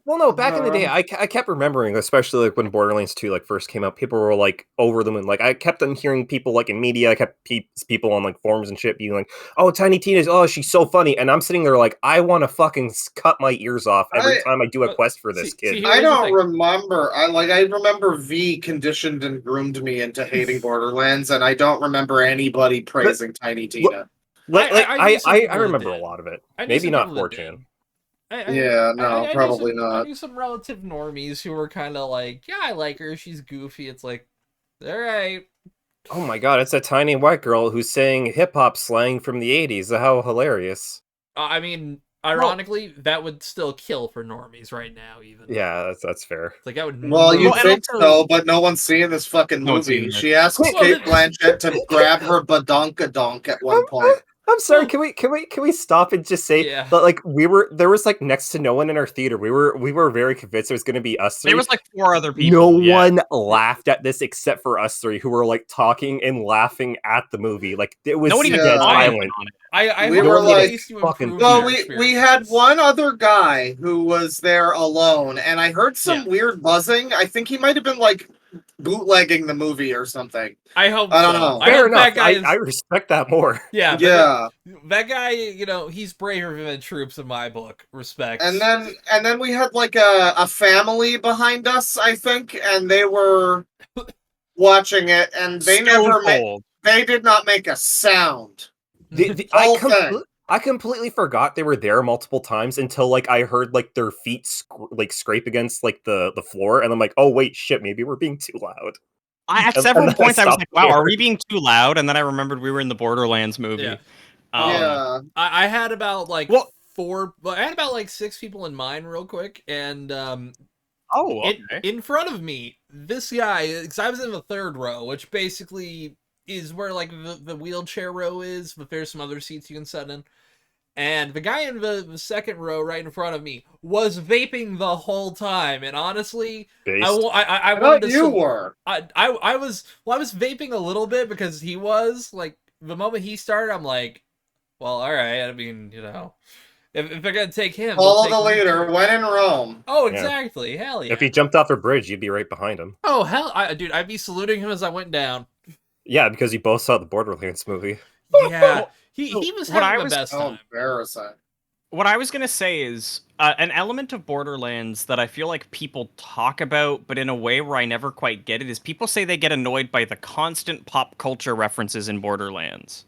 Well, no, back in the day, I kept remembering, especially like when Borderlands 2 like first came out, people were like over them, and like I kept on hearing people like in media, I kept people on like forums and shit being like, "Oh, Tiny Tina's, oh, she's so funny," and I'm sitting there like, I want to fucking cut my ears off every time I do a quest for this kid. see, I here's the don't thing. remember. I remember V conditioned and groomed me into hating Borderlands, and I don't remember anybody praising Tiny Tina. I knew some I people that remember a did. lot of it. I knew Maybe some not people that did. 4chan. Yeah, no, knew probably some, not. I knew some relative normies who were kind of like, yeah, I like her. She's goofy. It's like, all right. Oh my god, it's a tiny white girl who's saying hip hop slang from the 80s. How hilarious. I mean, ironically, that would still kill for normies right now. Even Yeah, that's fair. It's like that would. Well, you'd and think also- so, but no one's seeing this fucking No one's movie. seeing it. She asks Well, Kate Blanchett to grab her badonkadonk at one point. I'm sorry. Well- Can we stop and just say Yeah. that like there was like next to no one in our theater. We were very convinced it was going to be us three. There was like 4 other people. No one laughed at this except for us three, who were like talking and laughing at the movie. Like it was No one even Yeah. dead commented silent. on it. I We hope were at like, least you fucking- improved Well, your we had experience. one other guy who was there alone, and I heard some Yeah. weird buzzing. I think he might have been like bootlegging the movie or something. I hope. I don't so. know. I Fair hope enough. that guy is. I respect that more. Yeah. Yeah, That guy, he's braver than troops in my book. Respect. and then we had like a family behind us, I think, and they were watching it, and they Stone cold. they did not make a sound. Whole thing. I completely forgot they were there multiple times until like I heard like their feet scrape against like the floor, and I'm like, oh wait, shit, maybe we're being too loud. At And several then I points, I was stopped like, "Wow, are caring. we being too loud?" And then I remembered we were in the Borderlands movie. Yeah. Yeah, I had about like Well- I had about like 6 people in mind, real quick, and Oh, okay. in front of me, this guy, because I was in the 3rd row, which basically is where like the wheelchair row is, but there's some other seats you can sit in. And the guy in the 2nd row, right in front of me, was vaping the whole time. And honestly, Based. I I wanted thought to. you were. I was vaping a little bit because he was like the moment he started, I'm like, well, all right. I mean, if they're gonna take him, they'll Follow take the him leader. too. When in Rome. Oh, Yeah. exactly. Hell yeah. If he jumped off a bridge, you'd be right behind him. Oh hell, dude, I'd be saluting him as I went down. Yeah, because you both saw the Borderlands movie. Yeah, he was What I having the was- best Oh, time. embarrassing. What I was gonna say is an element of Borderlands that I feel like people talk about, but in a way where I never quite get it, is people say they get annoyed by the constant pop culture references in Borderlands.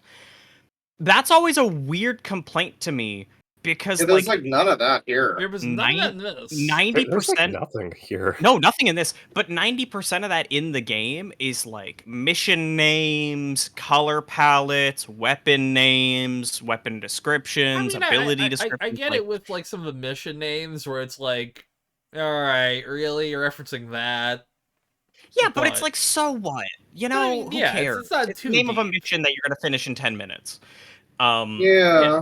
That's always a weird complaint to me because Yeah, there's like none of that here. There was none of that in this. 90%. There's like nothing here. No, nothing in this, but 90% of that in the game is like mission names, color palettes, weapon names, weapon descriptions, ability descriptions. I get like, it with like some of the mission names where it's like, all right, really, you're referencing that. yeah, but it's but- like, so what? You I know, mean, who yeah, cares? it's not It's too the name of a deep. mission that you're gonna finish in 10 minutes. Yeah.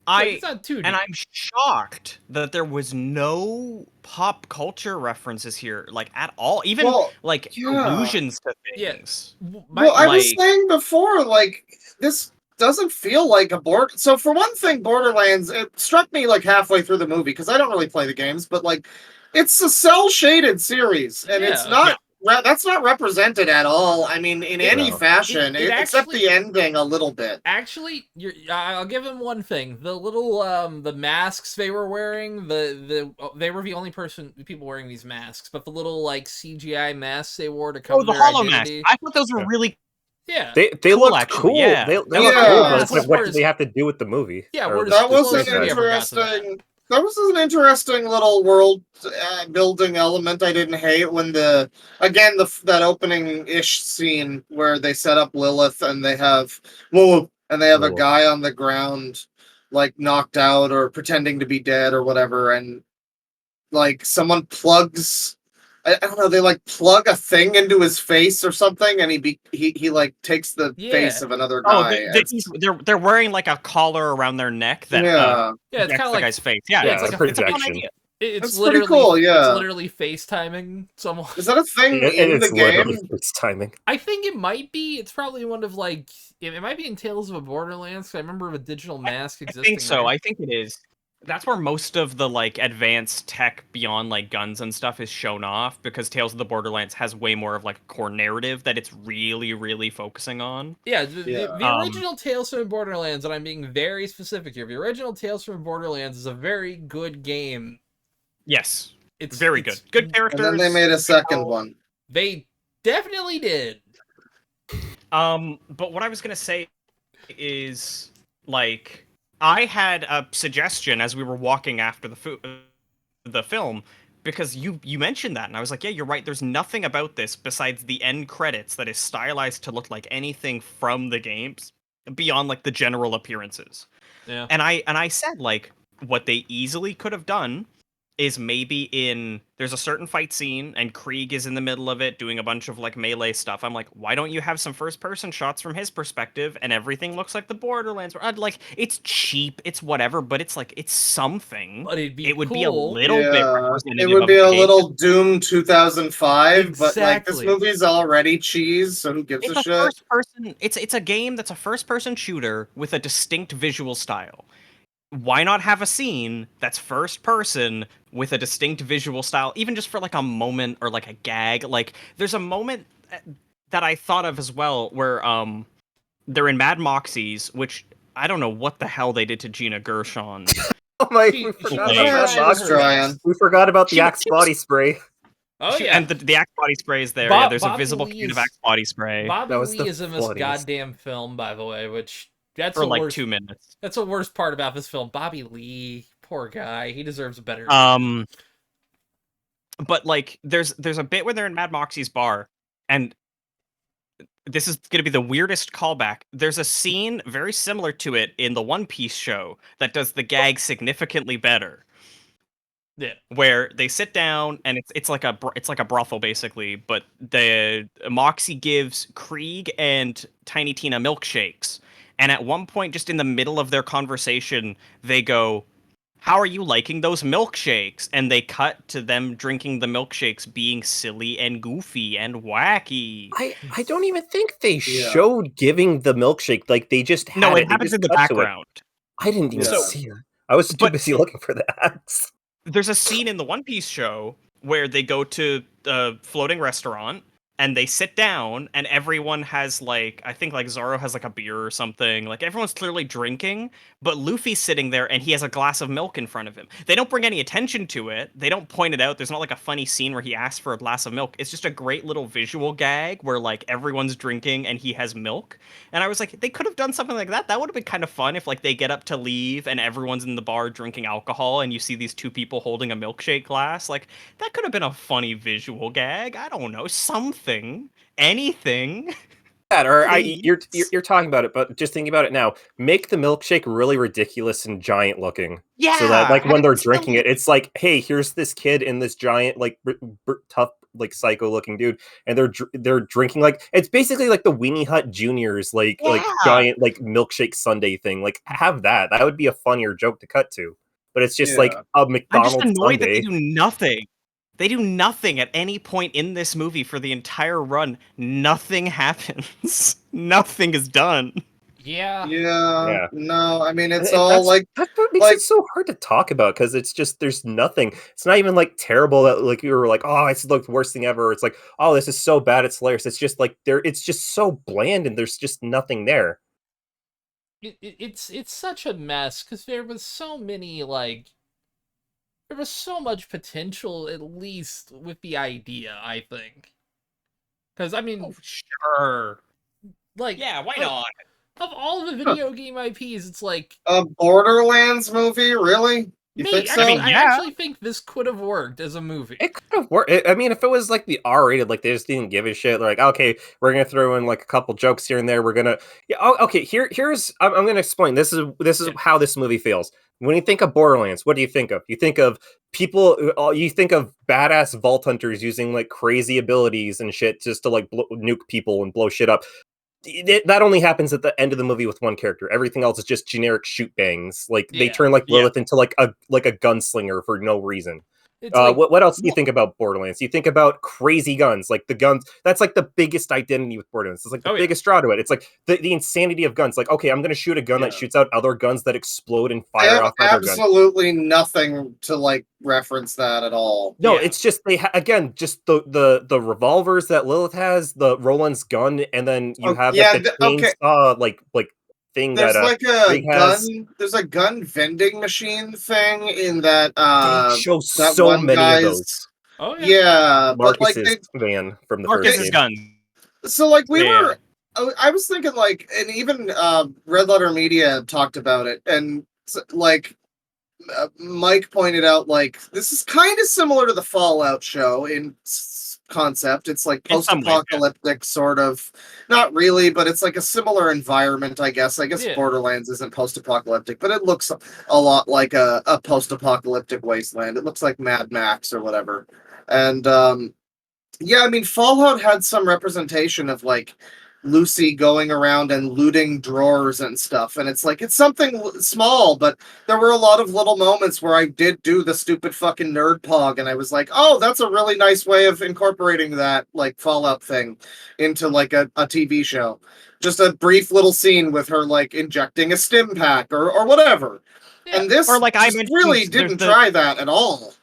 It's not too And deep. I'm shocked that there was no pop culture references here, like at all. Even Well, like yeah. allusions to Yeah. things. Well, I was like- saying before, like, this doesn't feel like a board. So, for one thing, Borderlands, it struck me like halfway through the movie because I don't really play the games, but like, it's a cell shaded series, and it's Yeah. not. Yeah. that's not represented at all. I mean, in any No. fashion, it except actually- the ending a little bit. Actually, I'll give him one thing. The little the masks they were wearing, they were the only people wearing these masks, but the little like CGI masks they wore to cover Oh, the their hollow mask. identity. I thought those were really Yeah. They Cool, looked actually, cool. yeah. They Yeah, looked yeah. cool, but it's Whereas- like, what do they have to do with the movie? Yeah, Or whereas- the That was Stories an never got to that. interesting. That was an interesting little world building element. I didn't hate when that opening ish scene where they set up Lilith and they have a Lilith. guy on the ground like knocked out or pretending to be dead or whatever, and like someone plugs. I don't know. They like plug a thing into his face or something, and he like takes the Yeah. face of another Oh, guy. they're wearing like a collar around their neck that Yeah. Yeah, it's projects kind of the like guy's face. Yeah, yeah, it's it's like like it's a fun projection. idea. it's That's pretty literally cool, it's yeah. literally FaceTiming someone. Is that a thing in the It's literally game? it's timing. I think it might be. It's probably one of like it might be in Tales of a Borderlands. 'Cause I remember a digital mask I existing. think so. there. I think it is. That's where most of the like advanced tech beyond like guns and stuff is shown off because Tales of the Borderlands has way more of like a core narrative that it's really focusing on. Yeah, Yeah. the original Tales from Borderlands, and I'm being very specific here. The original Tales from Borderlands is a very good game. Yes, It's very it's- good. Good characters. And then they made a second one. They definitely did. But what I was gonna say is like I had a suggestion as we were walking after the film because you mentioned that and I was like, yeah, you're right. There's nothing about this besides the end credits that is stylized to look like anything from the games beyond like the general appearances. Yeah. And I said like what they easily could have done is maybe there's a certain fight scene and Krieg is in the middle of it doing a bunch of like melee stuff. I'm like, why don't you have some first person shots from his perspective and everything looks like the Borderlands? Like it's cheap, it's whatever, but it's like it's something. But it would be a cool. little bit It representative would of be the a game. little Doom 2005, but like this Exactly. movie's already cheese, so who gives It's a a shit? first person. It's a game that's a first person shooter with a distinct visual style. Why not have a scene that's first person with a distinct visual style, even just for like a moment or like a gag? Like there's a moment that I thought of as well where they're in Mad Moxie's, which I don't know what the hell they did to Gina Gershon. Oh my! She- We she forgot was about trying that trying box her spray. best. We forgot about the She- Axe she was- body spray. Oh yeah. And the Axe body spray is there. Bob- Yeah, there's Bobby a visible Lee can of is- Axe body spray Bobby That was Lee the is in this funniest. goddamn film, by the way, which that's for the like worst. 2 minutes. That's the worst part about this film. Bobby Lee, poor guy. He deserves a better. But like there's a bit where they're in Mad Moxie's bar, and this is gonna be the weirdest callback. There's a scene very similar to it in the One Piece show that does the gag significantly better. Yeah. Where they sit down and it's like a brothel basically, but the Moxie gives Krieg and Tiny Tina milkshakes, and at one point, just in the middle of their conversation, they go, "How are you liking those milkshakes?" And they cut to them drinking the milkshakes, being silly and goofy and wacky. I don't even think they Yeah. showed giving the milkshake. Like they just had No, it. it They happens just in the cut to it. background. I didn't even Yeah. see it. I was too But- busy looking for the axe. There's a scene in the One Piece show where they go to a floating restaurant and they sit down and everyone has like, I think like Zoro has like a beer or something. Like everyone's clearly drinking, but Luffy's sitting there and he has a glass of milk in front of him. They don't bring any attention to it. They don't point it out. There's not like a funny scene where he asks for a glass of milk. It's just a great little visual gag where like everyone's drinking and he has milk. And I was like, they could have done something like that. That would have been kind of fun if like they get up to leave and everyone's in the bar drinking alcohol and you see these two people holding a milkshake glass. Like that could have been a funny visual gag. I don't know, something, anything. That or Please. you're talking about it, but just thinking about it now, make the milkshake really ridiculous and giant looking. Yeah. So that like when they're have it drinking silly. it, it's like, hey, here's this kid and this giant like tough like psycho looking dude, and they're drinking like it's basically like the Weenie Hut Juniors like Yeah. giant like milkshake sundae thing. Like have that. That would be a funnier joke to cut to. But it's just like Yeah. a I'm McDonald's just annoyed that sundae. they do nothing. They do nothing at any point in this movie for the entire run. Nothing happens. Nothing is done. Yeah, no, I mean, it's And all like, that's what makes it so hard to talk about, because it's just there's nothing. It's not even like terrible that like you were like, oh, it's like the worst thing ever. It's like, oh, this is so bad, it's hilarious. It's just like it's just so bland, and there's just nothing there. It's such a mess because there was so many there was so much potential, at least with the idea, I think. Because I mean, Sure. like, Yeah, why of, not? of all the video game IPs, it's like a Borderlands movie, really? You think so? I actually think this could have worked as a movie. It could have worked. I mean, if it was like the R-rated, like they just didn't give a shit. They're like, okay, we're gonna throw in like a couple jokes here and there. We're gonna, yeah. Oh, okay. Here's. I'm gonna explain. This is how this movie feels. When you think of Borderlands, what do you think of? You think of people. You think of badass vault hunters using like crazy abilities and shit just to like nuke people and blow shit up. That only happens at the end of the movie with one character. Everything else is just generic shoot bangs. Like they Yeah. turn like Lilith into like a gunslinger for no reason. It's like, what else do you think about Borderlands? You think about crazy guns, like the guns. That's like the biggest identity with Borderlands. It's like the biggest draw to it. It's like the insanity of guns. Like, okay, I'm going to shoot a gun that shoots out other guns that explode and I fire have off other guns. absolutely nothing to like reference that at all. No, it's just again, just the revolvers that Lilith has, the Roland's gun, and then you have like the chainsaw like thing there's that like a Rig gun. has. There's a gun vending machine thing in that. They show that so one many guy's, of those. Oh yeah, but like Marcus's van from the Marcus's first game. gun. So like we Yeah. were, I was thinking like, and even Red Letter Media talked about it, and like Mike pointed out, like this is kind of similar to the Fallout show in concept. It's like post-apocalyptic sort of, not really, but it's like a similar environment, I guess. I guess Borderlands isn't post-apocalyptic, but it looks a lot like a post-apocalyptic wasteland. It looks like Mad Max or whatever. And yeah, I mean, Fallout had some representation of like Lucy going around and looting drawers and stuff, and it's like it's something small, but there were a lot of little moments where I did do the stupid fucking nerd pog, and I was like, oh, that's a really nice way of incorporating that like Fallout thing into like a TV show. Just a brief little scene with her like injecting a stim pack or whatever. Yeah. And this Or like just really didn't try that at all.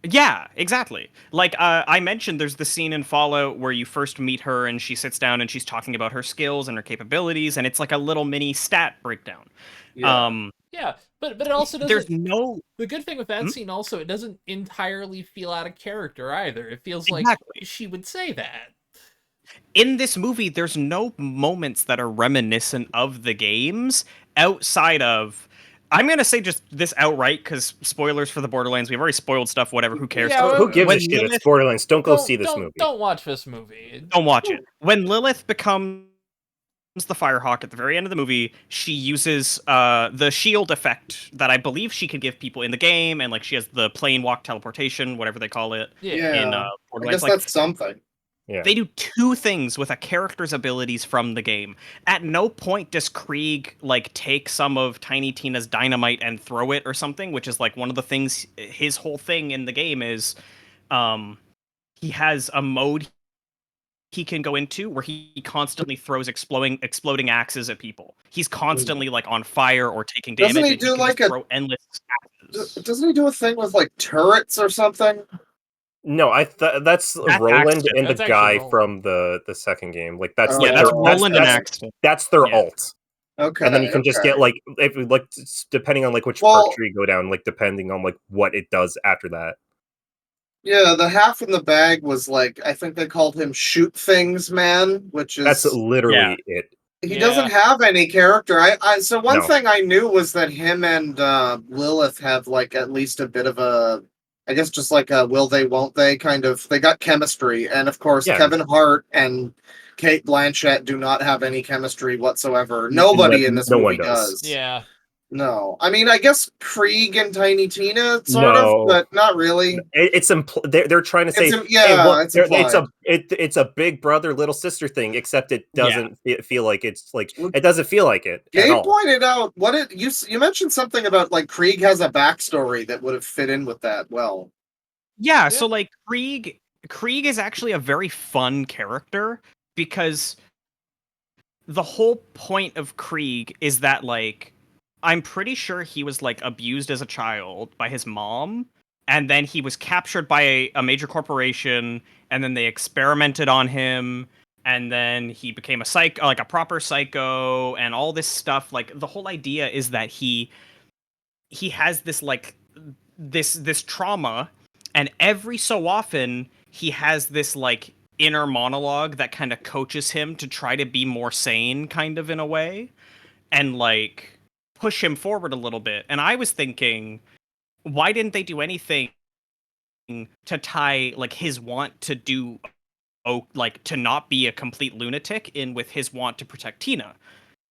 Yeah, exactly. Like I mentioned, there's the scene in Fallout where you first meet her and she sits down and she's talking about her skills and her capabilities, and it's like a little mini stat breakdown. Yeah, but it also doesn't. There's no. The good thing with that scene also, it doesn't entirely feel out of character either. It feels like she would say that. In this movie, there's no moments that are reminiscent of the games outside of. I'm going to say just this outright, because spoilers for the Borderlands. We've already spoiled stuff, whatever. Who cares? Yeah, who gives a shit? It's Borderlands. Don't go see this movie. Don't watch this movie. Don't watch it. When Lilith becomes the Firehawk at the very end of the movie, she uses the shield effect that I believe she could give people in the game, and like she has the plane walk teleportation, whatever they call it. In Borderlands. I guess that's something. Yeah. They do two things with a character's abilities from the game. At no point does Krieg like take some of Tiny Tina's dynamite and throw it or something, which is like one of the things. His whole thing in the game is, he has a mode he can go into where he constantly throws exploding axes at people. He's constantly like on fire or taking damage. Doesn't he do like throw endless axes. Doesn't he do a thing with like turrets or something? No, that's Roland and the guy Roland from the second game. Like that's that's Roland and Axton. That's their alt. Okay, and then you can just get like depending on like which perk tree you go down, like depending on like what it does after that. Yeah, the half in the bag was like, I think they called him Shoot Things Man, which is that's literally it. He doesn't have any character. So one thing I knew was that him and Lilith have like at least a bit of a, I guess just like a will they, won't they kind of, they got chemistry. And of course, Kevin Hart and Cate Blanchett do not have any chemistry whatsoever. Nobody in this movie does. Yeah. No. I mean, I guess Krieg and Tiny Tina, sort of, but not really. They're trying to say, it's a big brother, little sister thing, except it doesn't feel like it's like, it doesn't feel like it. Gabe pointed out, you mentioned something about like Krieg has a backstory that would have fit in with that well. Yeah, so like Krieg is actually a very fun character because the whole point of Krieg is that, like, I'm pretty sure he was, like, abused as a child by his mom, and then he was captured by a major corporation, and then they experimented on him, and then he became a psycho, like a proper psycho, and all this stuff. Like, the whole idea is that he has this, like, this trauma, and every so often he has this, like, inner monologue that kind of coaches him to try to be more sane, kind of, in a way, and, like, push him forward a little bit. And I was thinking, why didn't they do anything to tie, like, his want to do, like, to not be a complete lunatic in with his want to protect Tina?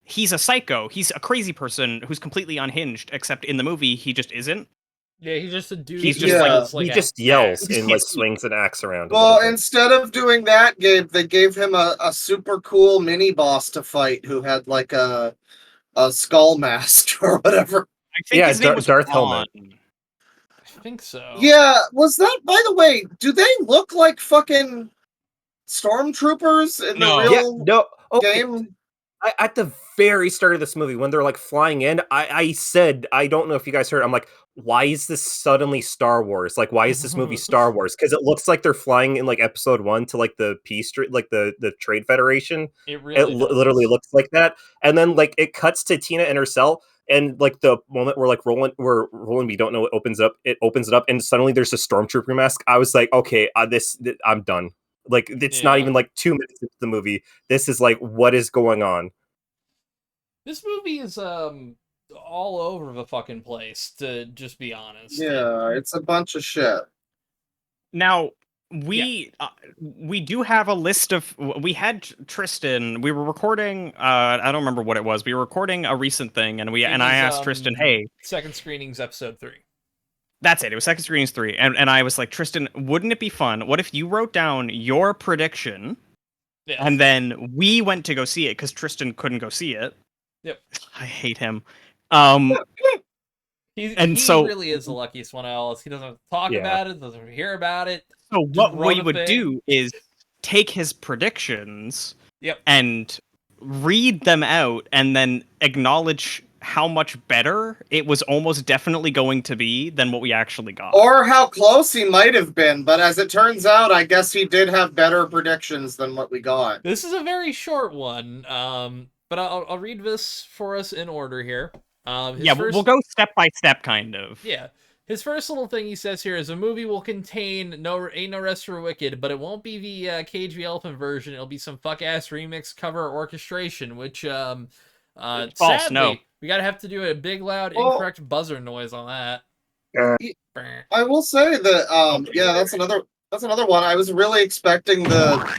He's a psycho. He's a crazy person who's completely unhinged, except in the movie he just isn't. Yeah, he's just a dude. He's who just like- has, He a just yells axe. and like swings an axe around. Well, instead of doing that, Gabe, they gave him a super cool mini boss to fight who had like a skull mask or whatever. I think his name was Darth Ron. Helmet. I think so. Yeah, was that, by the way, do they look like fucking stormtroopers in No. the Yeah, real no. Okay. game? At the very start of this movie, when they're like flying in, I said, I don't know if you guys heard, I'm like, why is this suddenly Star Wars? Like, why is this movie Star Wars? Because it looks like they're flying in like episode 1 to like the peace, like the Trade Federation. It really Literally looks like that. And then like it cuts to Tina in her cell, and like the moment where Roland, we don't know, it opens it up, and suddenly there's a stormtrooper mask. I was like, okay, I'm done. Like, it's not even like 2 minutes into the movie. This is like, what is going on? This movie is all over the fucking place, to just be honest. Yeah, it's a bunch of shit. Now, we do have a list of. We had Tristan. We were recording. I don't remember what it was. We were recording a recent thing, and I asked Tristan, "Hey, second screenings, episode 3." That's it. It was second screenings 3, and I was like, Tristan, wouldn't it be fun? What if you wrote down your prediction, and then we went to go see it because Tristan couldn't go see it. Yep. I hate him. He so really is the luckiest one of all. He doesn't talk about it, doesn't hear about it. So what we would do is take his predictions, and read them out, and then acknowledge how much better it was almost definitely going to be than what we actually got. Or how close he might have been, but as it turns out, I guess he did have better predictions than what we got. This is a very short one, but I'll read this for us in order here. We'll go step by step, kind of. Yeah. His first little thing he says here is, a movie will contain Ain't No Rest for Wicked, but it won't be the Cage the Elephant version. It'll be some fuck-ass remix, cover, or orchestration, which, false, sadly, no. we gotta have to do a big, loud, incorrect buzzer noise on that. I will say that, that's another one. I was really expecting the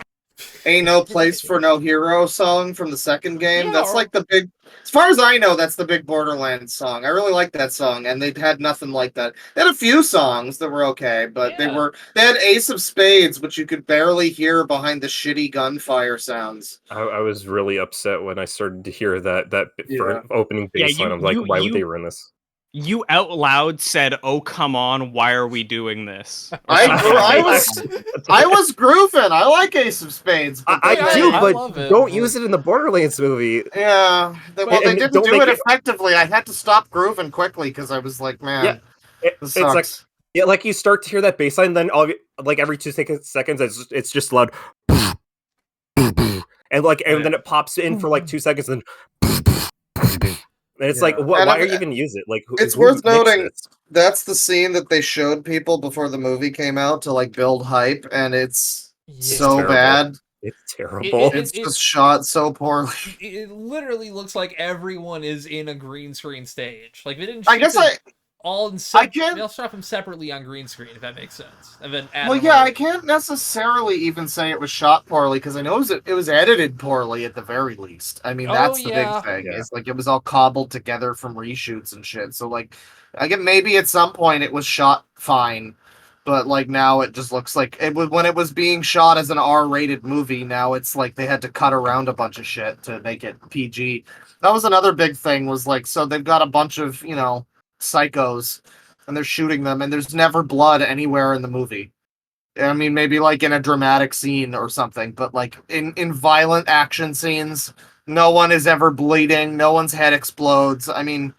Ain't No Place for No Hero song from the second game. That's like the big, as far as I know, that's the big Borderlands song. I really like that song, and they had nothing like that. They had a few songs that were okay, but they had Ace of Spades, which you could barely hear behind the shitty gunfire sounds. I was really upset when I started to hear that opening bass line. I'm like, why would they run this? You out loud said, "Oh, come on, why are we doing this?" I was grooving. I like Ace of Spades. I do, but don't use it in the Borderlands movie. Yeah, well, they didn't do it effectively. I had to stop grooving quickly because I was like, man, this sucks. It's like you start to hear that bass line, then like every 2 seconds, it's just loud, and then it pops in for like 2 seconds, and it's like, why are you even use it? Like, it's worth noting that's the scene that they showed people before the movie came out to like build hype, and it's so terrible. bad. It's terrible. It's just shot so poorly. It literally looks like everyone is in a green screen stage. Like, they didn't. They'll shot them separately on green screen, if that makes sense. And then I can't necessarily even say it was shot poorly because I know it was edited poorly at the very least. I mean, that's the big thing. Yeah. It's like it was all cobbled together from reshoots and shit. So like, I get maybe at some point it was shot fine, but like now it just looks like it was when it was being shot as an R-rated movie. Now it's like they had to cut around a bunch of shit to make it PG. That was another big thing. Was like, so they've got a bunch of psychos, and they're shooting them, and there's never blood anywhere in the movie. I mean, maybe like in a dramatic scene or something, but like in violent action scenes, No one is ever bleeding. No one's head explodes. I mean,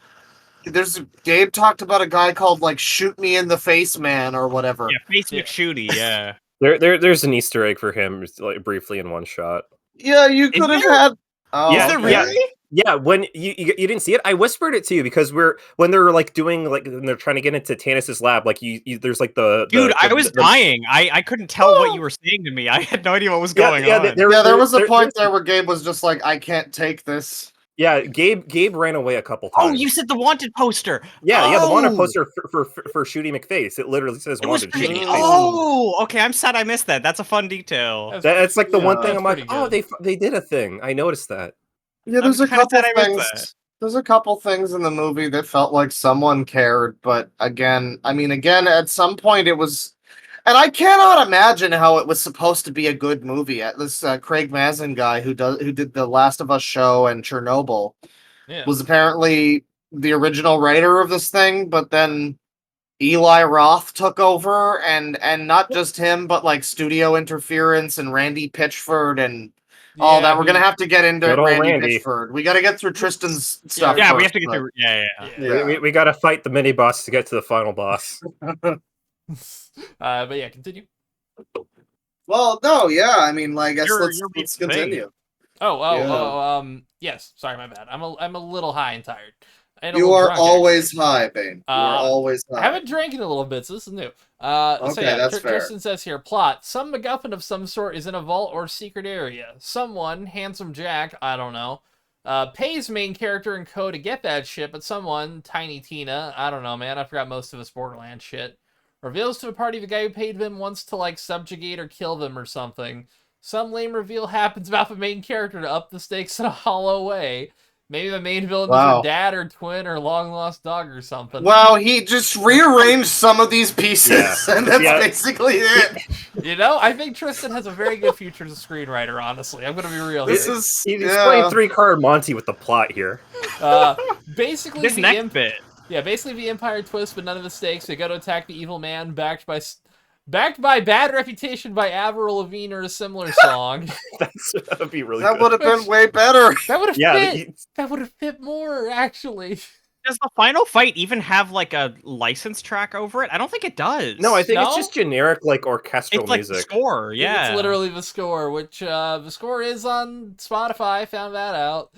Gabe talked about a guy called like Shoot Me in the Face Man or whatever. Yeah, Face McShooty, yeah. There's an Easter egg for him, like, briefly in one shot. Yeah, you could have there? had. Oh, Is there yeah. really? Yeah, when you didn't see it, I whispered it to you because when they're like doing like when they're trying to get into Tannis's lab, like there's like Dude, I was dying. I couldn't tell what you were saying to me. I had no idea what was going on. There was a point there where Gabe was just like, I can't take this. Yeah, Gabe ran away a couple times. Oh, you said the wanted poster. Yeah, the wanted poster for Shooty McFace. It literally says wanted. Shooty McFace. Oh, okay. I'm sad I missed that. That's a fun detail. That's like the one thing I'm like, good. they did a thing. I noticed that. Yeah, there's a couple things. There's a couple things in the movie that felt like someone cared, but again, at some point it was, and I cannot imagine how it was supposed to be a good movie. This Craig Mazin guy who did the Last of Us show and Chernobyl was apparently the original writer of this thing, but then Eli Roth took over, and not just him, but like studio interference and Randy Pitchford and all that. We're gonna have to get into Randy Pitchford. We got to get through Tristan's stuff. Yeah, first, we have to get through. Yeah. We got to fight the mini boss to get to the final boss. But yeah, continue. Well, no, yeah. I mean, like, I guess let's continue. Yes. Sorry, my bad. I'm a little high and tired. You are always high, Bane. You are always high. I haven't drank in a little bit, so this is new. That's fair. Tristan says here, plot. Some MacGuffin of some sort is in a vault or secret area. Someone, Handsome Jack, I don't know, pays main character and co to get that shit, but someone, Tiny Tina, I don't know, man, I forgot most of his Borderlands shit, reveals to the party the guy who paid them wants to, like, subjugate or kill them or something. Some lame reveal happens about the main character to up the stakes in a hollow way. Maybe the main villain is her dad or twin or long-lost dog or something. Wow, he just rearranged some of these pieces, and that's basically it. You know, I think Tristan has a very good future as a screenwriter, honestly. I'm going to be real here. He's playing 3-card Monty with the plot here. Basically, this next bit. Yeah, basically the Empire twist, but none of the stakes. They go to attack the evil man, backed by Bad Reputation by Avril Lavigne or a similar song. That would be really good. That would have been way better. That would have fit. That would have fit more, actually. Does the final fight even have, like, a license track over it? I don't think it does. No, I think it's just generic, like, orchestral music. It's like the score, yeah. It's literally the score, which, the score is on Spotify. Found that out.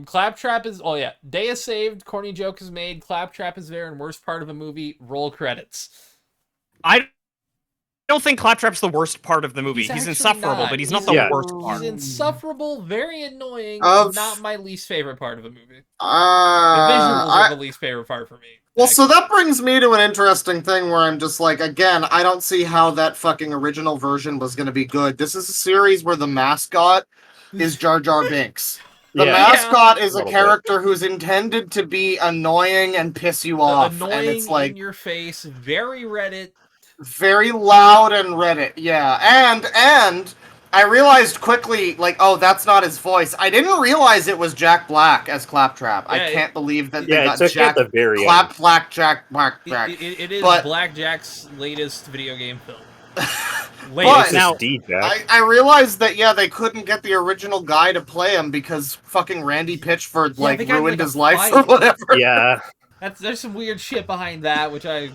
Claptrap is... Oh, yeah. Day is saved. Corny joke is made. Claptrap is there. And worst part of the movie, roll credits. I don't think Claptrap's the worst part of the movie. He's insufferable, but he's not the worst part. He's insufferable, very annoying, not my least favorite part of the movie. The visuals are the least favorite part for me. Well, so that brings me to an interesting thing where I'm just like, again, I don't see how that fucking original version was going to be good. This is a series where the mascot is Jar Jar Binks. The mascot is a character who's intended to be annoying and piss you off. Annoying, and it's like, in your face, very Reddit. Very loud and Reddit, yeah. And I realized quickly, like, oh, that's not his voice. I didn't realize it was Jack Black as Claptrap. I can't believe that they got Jack Black. It is Blackjack's latest video game film. But now, I realized that they couldn't get the original guy to play him because fucking Randy Pitchford ruined his life or whatever. Yeah, there's some weird shit behind that, which I.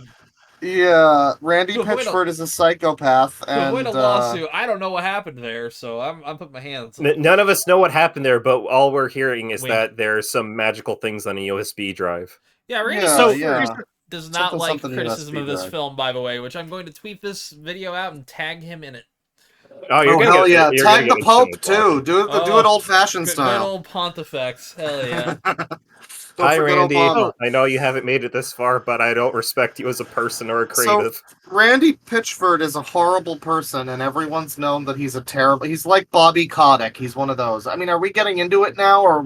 Yeah, Randy Pitchford is a psychopath. And avoid a lawsuit. I don't know what happened there, so I'm putting my hands. None of us know what happened there, but all we're hearing is that there's some magical things on a USB drive. Yeah, Randy does not like criticism of this film, by the way, which I'm going to tweet this video out and tag him in it. Oh, you're hell yeah! Tag the Pope too. Do it old-fashioned style. Good old Pontifex. Hell yeah. Hi, Randy. I know you haven't made it this far, but I don't respect you as a person or a creative. So, Randy Pitchford is a horrible person, and everyone's known that he's a terrible... He's like Bobby Kotick. He's one of those. I mean, are we getting into it now, or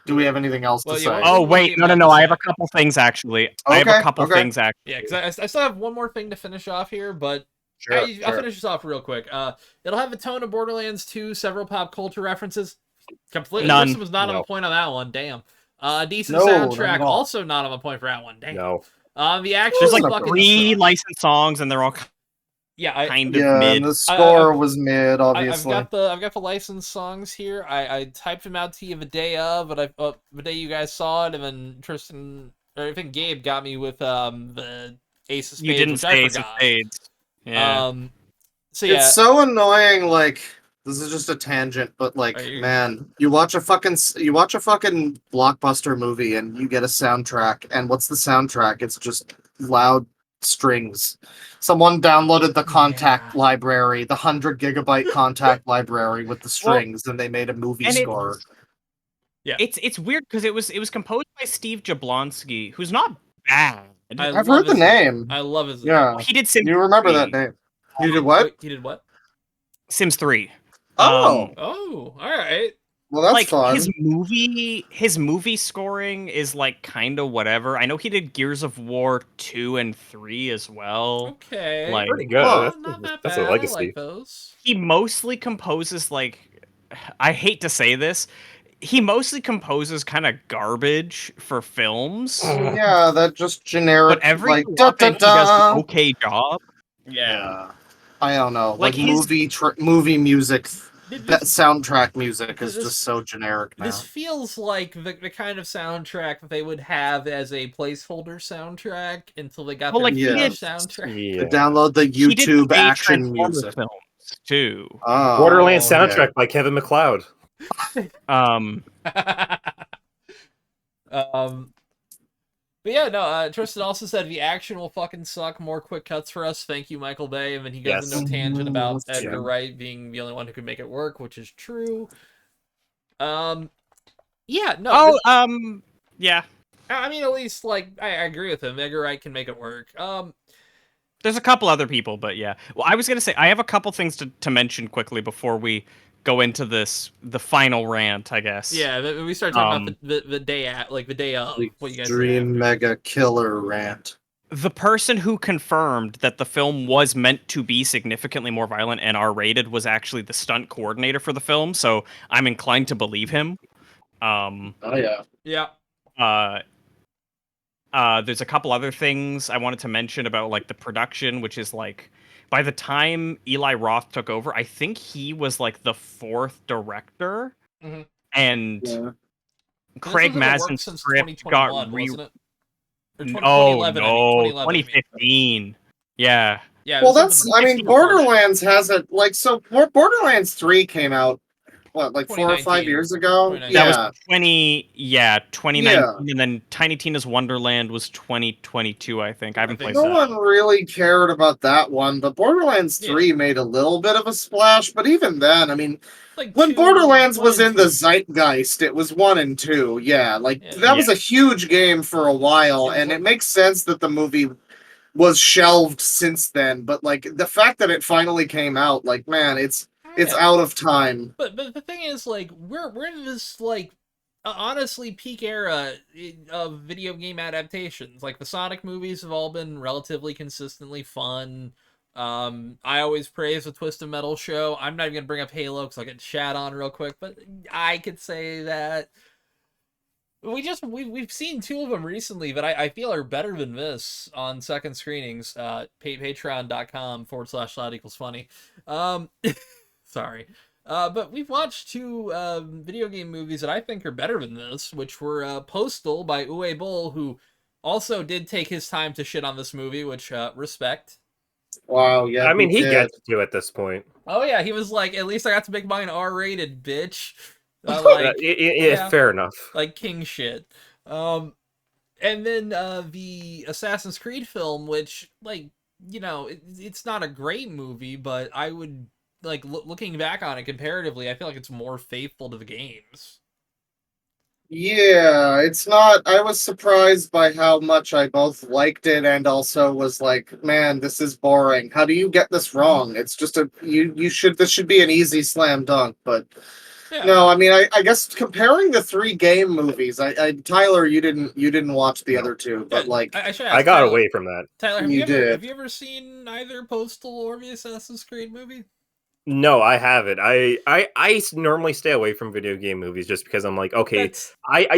do we have anything else to say? Oh, wait. No. I have a couple things, actually. I have a couple things, actually. Yeah, because I still have one more thing to finish off here, but... I'll finish this off real quick. It'll have a tone of Borderlands 2, several pop culture references. Completely. None. Was not on a point on that one. Damn. Decent soundtrack. Also not on a point for that one. Damn. No. The action. There's like 3 licensed songs, and they're all Yeah, kind of Yeah, mid. and the score was mid, I've obviously. got the licensed songs here. I typed them out to you the day of, but the day you guys saw it, and then Tristan, or I think Gabe got me with the Ace of Spades, You didn't which say I Ace of forgot. Spades. Yeah. So yeah, It's so annoying. Like, this is just a tangent, but like, man, you watch a fucking blockbuster movie and you get a soundtrack, and what's the soundtrack? It's just loud strings. Someone downloaded the contact library, the 100 GB contact library with the strings, and they made a movie and score. It's weird because it was composed by Steve Jablonsky, who's not bad. I've heard the name. I love his. Yeah, He did Sims. you remember 3. that name? You did what? He did what? Sims 3. Oh, Oh, all right. well, that's like fun. his movie scoring is like kind of whatever. I know he did Gears of War 2 and 3 as well. Okay, Like, Pretty good. not that That's bad. a legacy. I like those. he mostly composes like, I hate to say this, he mostly composes kind of garbage for films. Yeah, that just generic, But every like, so often he does an da-da-da. okay job. Yeah. I don't know. Like Like, his- movie music, This- that soundtrack music is this- just so generic now. This feels like the kind of soundtrack that they would have as a placeholder soundtrack until they got Well, their like, he did- soundtrack. To download the He did YouTube the action Transformers music. films too. Oh, Borderlands okay. soundtrack by Kevin MacLeod. But yeah, no, Tristan also said the action will fucking suck. More quick cuts for us. Thank you, Michael Bay. And then he goes Yes. into a tangent about That's Edgar true. Wright being the only one who could make it work, which is true. Yeah, no. Yeah. I mean, at least, like, I agree with him. Edgar Wright can make it work. There's a couple other people, but yeah. Well, I was gonna say I have a couple things to mention quickly before we go into the final rant, I guess. Yeah, we start talking about the day at, like, the day of what you guys did Dream after. mega killer rant. The person who confirmed that the film was meant to be significantly more violent and R-rated was actually the stunt coordinator for the film, so I'm inclined to believe him. Oh yeah. Yeah. There's a couple other things I wanted to mention about like the production, which is like by the time Eli Roth took over, I think he was like the 4th director, Mhm. and Yeah. Craig This was in the works Mazin's since script 2021, got re. wasn't it? Or Oh 2011, no, I mean, 2011, I mean. 2015. Yeah. Yeah. Well, this was that's. I mean, 16 March. Borderlands has it. Like, so Borderlands 3 came out. What, like 4 or 5 2019. years ago? 2019. That Yeah. was 2019, and then Tiny Tina's Wonderland was 2022, I think. I haven't played No that. one really cared about that one, but Borderlands 3 made a little bit of a splash. But even then, I mean, like when Borderlands was in the 2. zeitgeist, it was 1 and 2. Yeah, like Yeah. that was a huge game for a while, and it makes sense that the movie was shelved since then. But like the fact that it finally came out, like, man, it's out of time. But the thing is, like, we're in this, like, honestly peak era of video game adaptations. Like, the Sonic movies have all been relatively consistently fun. I always praise the Twisted Metal show. I'm not even gonna bring up Halo because I'll get shat on real quick, but I could say that we've seen 2 of them recently that I feel are better than this on second screenings. Patreon.com/loud=funny. Sorry. But we've watched 2 video game movies that I think are better than this, which were Postal by Uwe Boll, who also did take his time to shit on this movie, which respect. Wow, yeah. I mean, he did. gets to at this point. Oh yeah, he was like, at least I got to make mine R-rated, bitch. Like, yeah, fair enough. Like king shit. And then the Assassin's Creed film, which, like, you know, it's not a great movie, but I would, like, looking back on it comparatively, I feel like it's more faithful to the games. Yeah, it's not. I was surprised by how much I both liked it and also was like, man, this is boring. How do you get this wrong? It's just this should be an easy slam dunk, but Yeah. no, I mean, I guess comparing the 3 game movies, Tyler, you didn't watch the other 2, but like I should ask, I got Tyler, away from that. Tyler, You did. have you ever seen either Postal or the Assassin's Creed movie? No, I haven't. I normally stay away from video game movies just because I'm like, okay, That's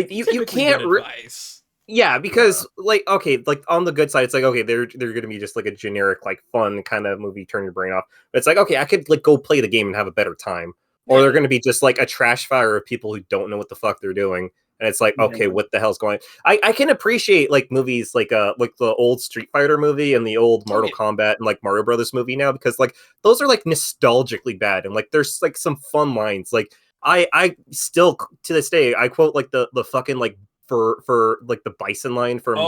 you typically can't good advice. Yeah, because like okay, like on the good side, it's like okay, they're gonna be just like a generic, like fun kind of movie, turn your brain off. But it's like okay, I could like go play the game and have a better time. Or they're gonna be just like a trash fire of people who don't know what the fuck they're doing. And it's like, okay, what the hell's going on? I can appreciate like movies like the old Street Fighter movie and the old Mortal Kombat and like Mario Brothers movie now, because like those are like nostalgically bad and like there's like some fun lines. Like I still to this day I quote like the fucking like for like the bison line from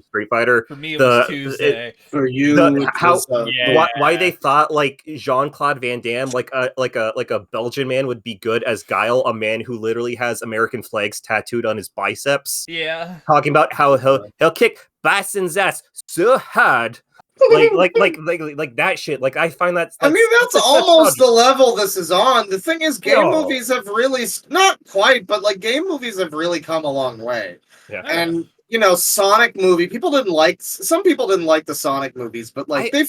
Street Fighter. For me, it was Tuesday. For you, why they thought like Jean-Claude Van Damme, like a Belgian man, would be good as Guile, a man who literally has American flags tattooed on his biceps. Yeah, talking about how he'll kick Bison's ass so hard. like that shit. Like I find that's I mean, that's almost the level this is on. The thing is, game movies have really not quite, but like game movies have really come a long way. Yeah. And you know, Sonic movie. Some people didn't like the Sonic movies, but like they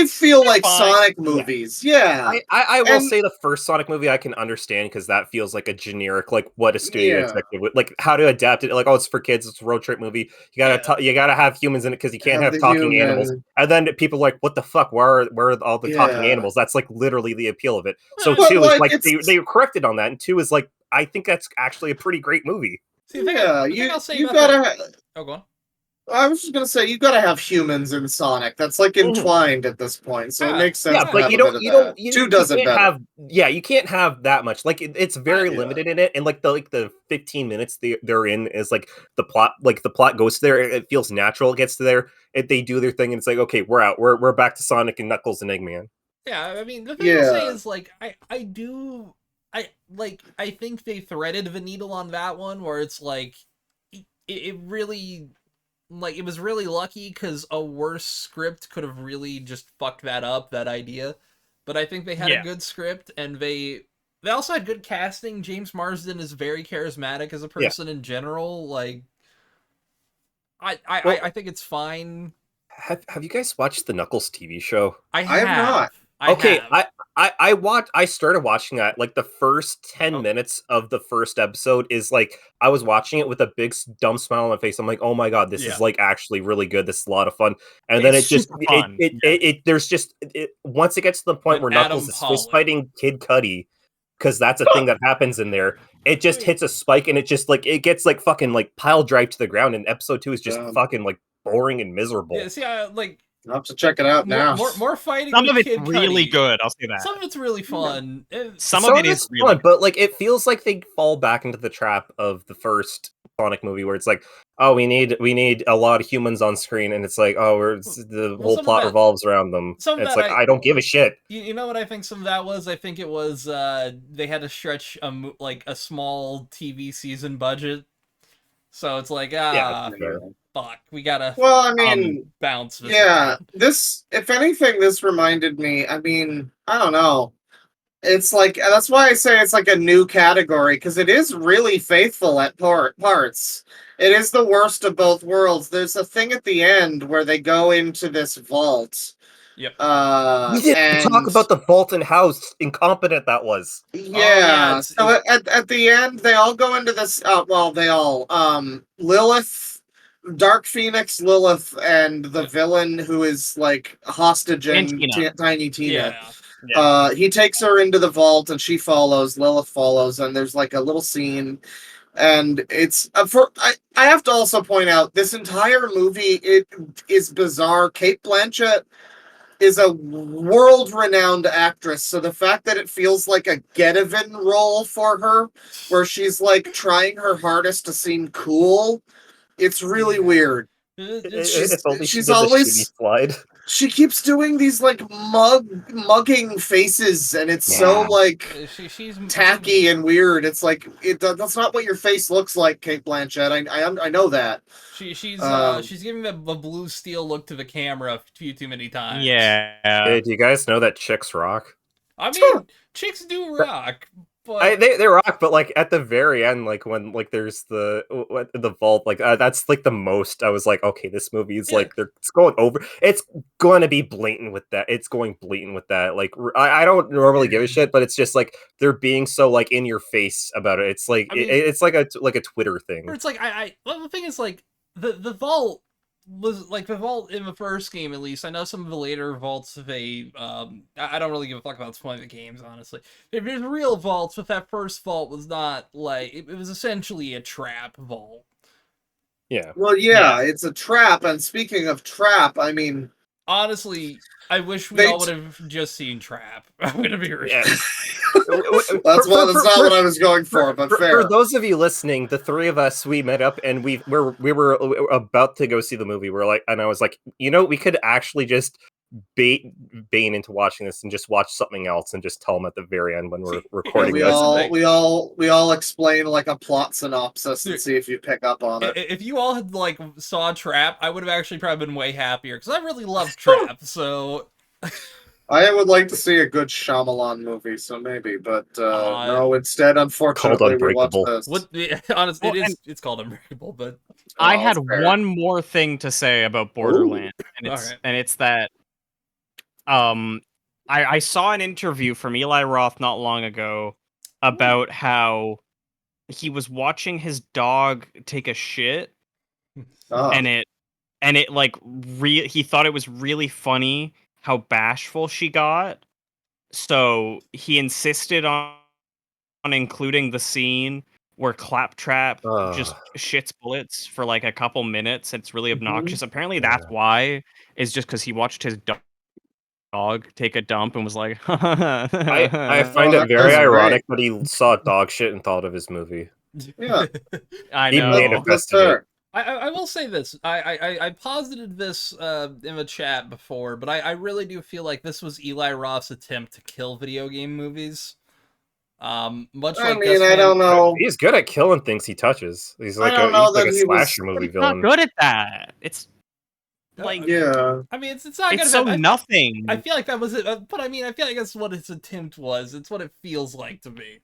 feel like fine. Sonic movies. Yeah. I will say the first Sonic movie I can understand because that feels like a generic, like what a studio executive would like how to adapt it. Like, oh, it's for kids, it's a road trip movie. You gotta have humans in it because you can't have talking animals. And then people are like, what the fuck? Where are all the talking animals? That's like literally the appeal of it. So two is like they corrected on that, and two is like I think that's actually a pretty great movie. See, you gotta. Oh, go on. I was just gonna say you gotta have humans in Sonic. That's like entwined at this point, so it makes sense. Yeah, but you can't have that much. Like it's very limited in it, and like the 15 minutes they're in is like the plot. Like the plot goes there, it feels natural. It gets to there, they do their thing, and it's like okay, we're out. We're back to Sonic and Knuckles and Eggman. Yeah, I mean the thing I'll say is like I think they threaded the needle on that one where it's like it really like it was really lucky because a worse script could have really just fucked that idea. But I think they had a good script and they also had good casting. James Marsden is very charismatic as a person in general. Like I think it's fine. Have you guys watched the Knuckles TV show? I have not. I started watching that. Like the first 10 minutes of the first episode is like I was watching it with a big dumb smile on my face. I'm like, oh my god, this is like actually really good. This is a lot of fun. And then there's just once it gets to the point where Knuckles is fist fighting Kid Cudi, because that's a thing that happens in there. It just hits a spike and it just like it gets like fucking like pile drive to the ground. And episode 2 is just fucking like boring and miserable. Yeah, see, I'll have to check it out now. More fighting. Some of it's Kid really Cudi. good. I'll say that. Some of it's really fun. Some of it is really fun, but like it feels like they fall back into the trap of the first Sonic movie, where it's like, oh, we need a lot of humans on screen, and it's like, oh, the whole plot revolves around them. It's like I don't give a shit. You know what I think some of that was? I think it was they had to stretch a small TV season budget, so it's like fuck, we gotta. Well, I mean, bounce. This, if anything, this reminded me. I mean, I don't know. It's like that's why I say it's like a new category because it is really faithful at parts. It is the worst of both worlds. There's a thing at the end where they go into this vault. Yep. We didn't talk about the vault and how incompetent that was. Yeah. So at the end, they all go into this. Lilith. Dark Phoenix, Lilith, and the villain who is like hostage in Tiny Tina. Yeah. He takes her into the vault and she follows. Lilith follows, and there's like a little scene, and it's I have to also point out this entire movie it is bizarre. Cate Blanchett is a world-renowned actress, so the fact that it feels like a get-even role for her, where she's like trying her hardest to seem cool. It's really weird. She's always slide. She keeps doing these like mugging faces, and it's so like she's tacky and weird. It's like that's not what your face looks like, Cate Blanchett. I know that. She's giving the blue steel look to the camera a few too many times. Yeah. Hey, do you guys know that chicks rock? I mean, chicks do rock. But they rock, but like at the very end, like when like there's the vault, like that's like the most. I was like, okay, this movie is like it's going over. It's going to be blatant with that. It's going blatant with that. Like I don't normally give a shit, but it's just like they're being so like in your face about it. It's like it's like a Twitter thing. Or it's like well, the thing is like the vault was like the vault in the first game, at least. I know some of the later vaults, I don't really give a fuck about spoiling the games, honestly. There's real vaults, but that first vault was not like it was essentially a trap vault. Yeah. Well, yeah, it's a trap. And speaking of trap, I mean, honestly, I wish we They all t- would have just seen Trap. I'm gonna be real. Yeah. that's not what I was going for, but fair. For those of you listening, the three of us, we met up and we were about to go see the movie. We're like, and I was like, we could actually just bait Bane into watching this and just watch something else and just tell him at the very end when we're recording we this. all explain like a plot synopsis and see if you pick up on it. If you all had like saw Trap, I would have actually probably been way happier because I really love Trap. So I would like to see a good Shyamalan movie, so maybe, but no. Instead, unfortunately, we watched Unbreakable. this. Honestly, it's called Unbreakable, but I had that's fair. one more thing to say about Borderlands, and it's that I saw an interview from Eli Roth not long ago about how he was watching his dog take a shit, Oh. and it like he thought it was really funny how bashful she got, so he insisted on including the scene where Claptrap just shits bullets for like a couple minutes. It's really obnoxious. Apparently that's why, is just because he watched his dog take a dump and was like, I find it very ironic that he saw dog shit and thought of his movie. Yeah, I He know. manifested it. I will say this. I posited this in the chat before, but I really do feel like this was Eli Roth's attempt to kill video game movies. Much I like mean, I don't know. He's good at killing things he touches. He's like I don't know that a he was- slasher movie He's not villain. good at that. It's like Yeah, I mean, it's not it's gonna so be, nothing. I feel like that was it, but I mean, I feel like that's what his attempt was. It's what it feels like to me.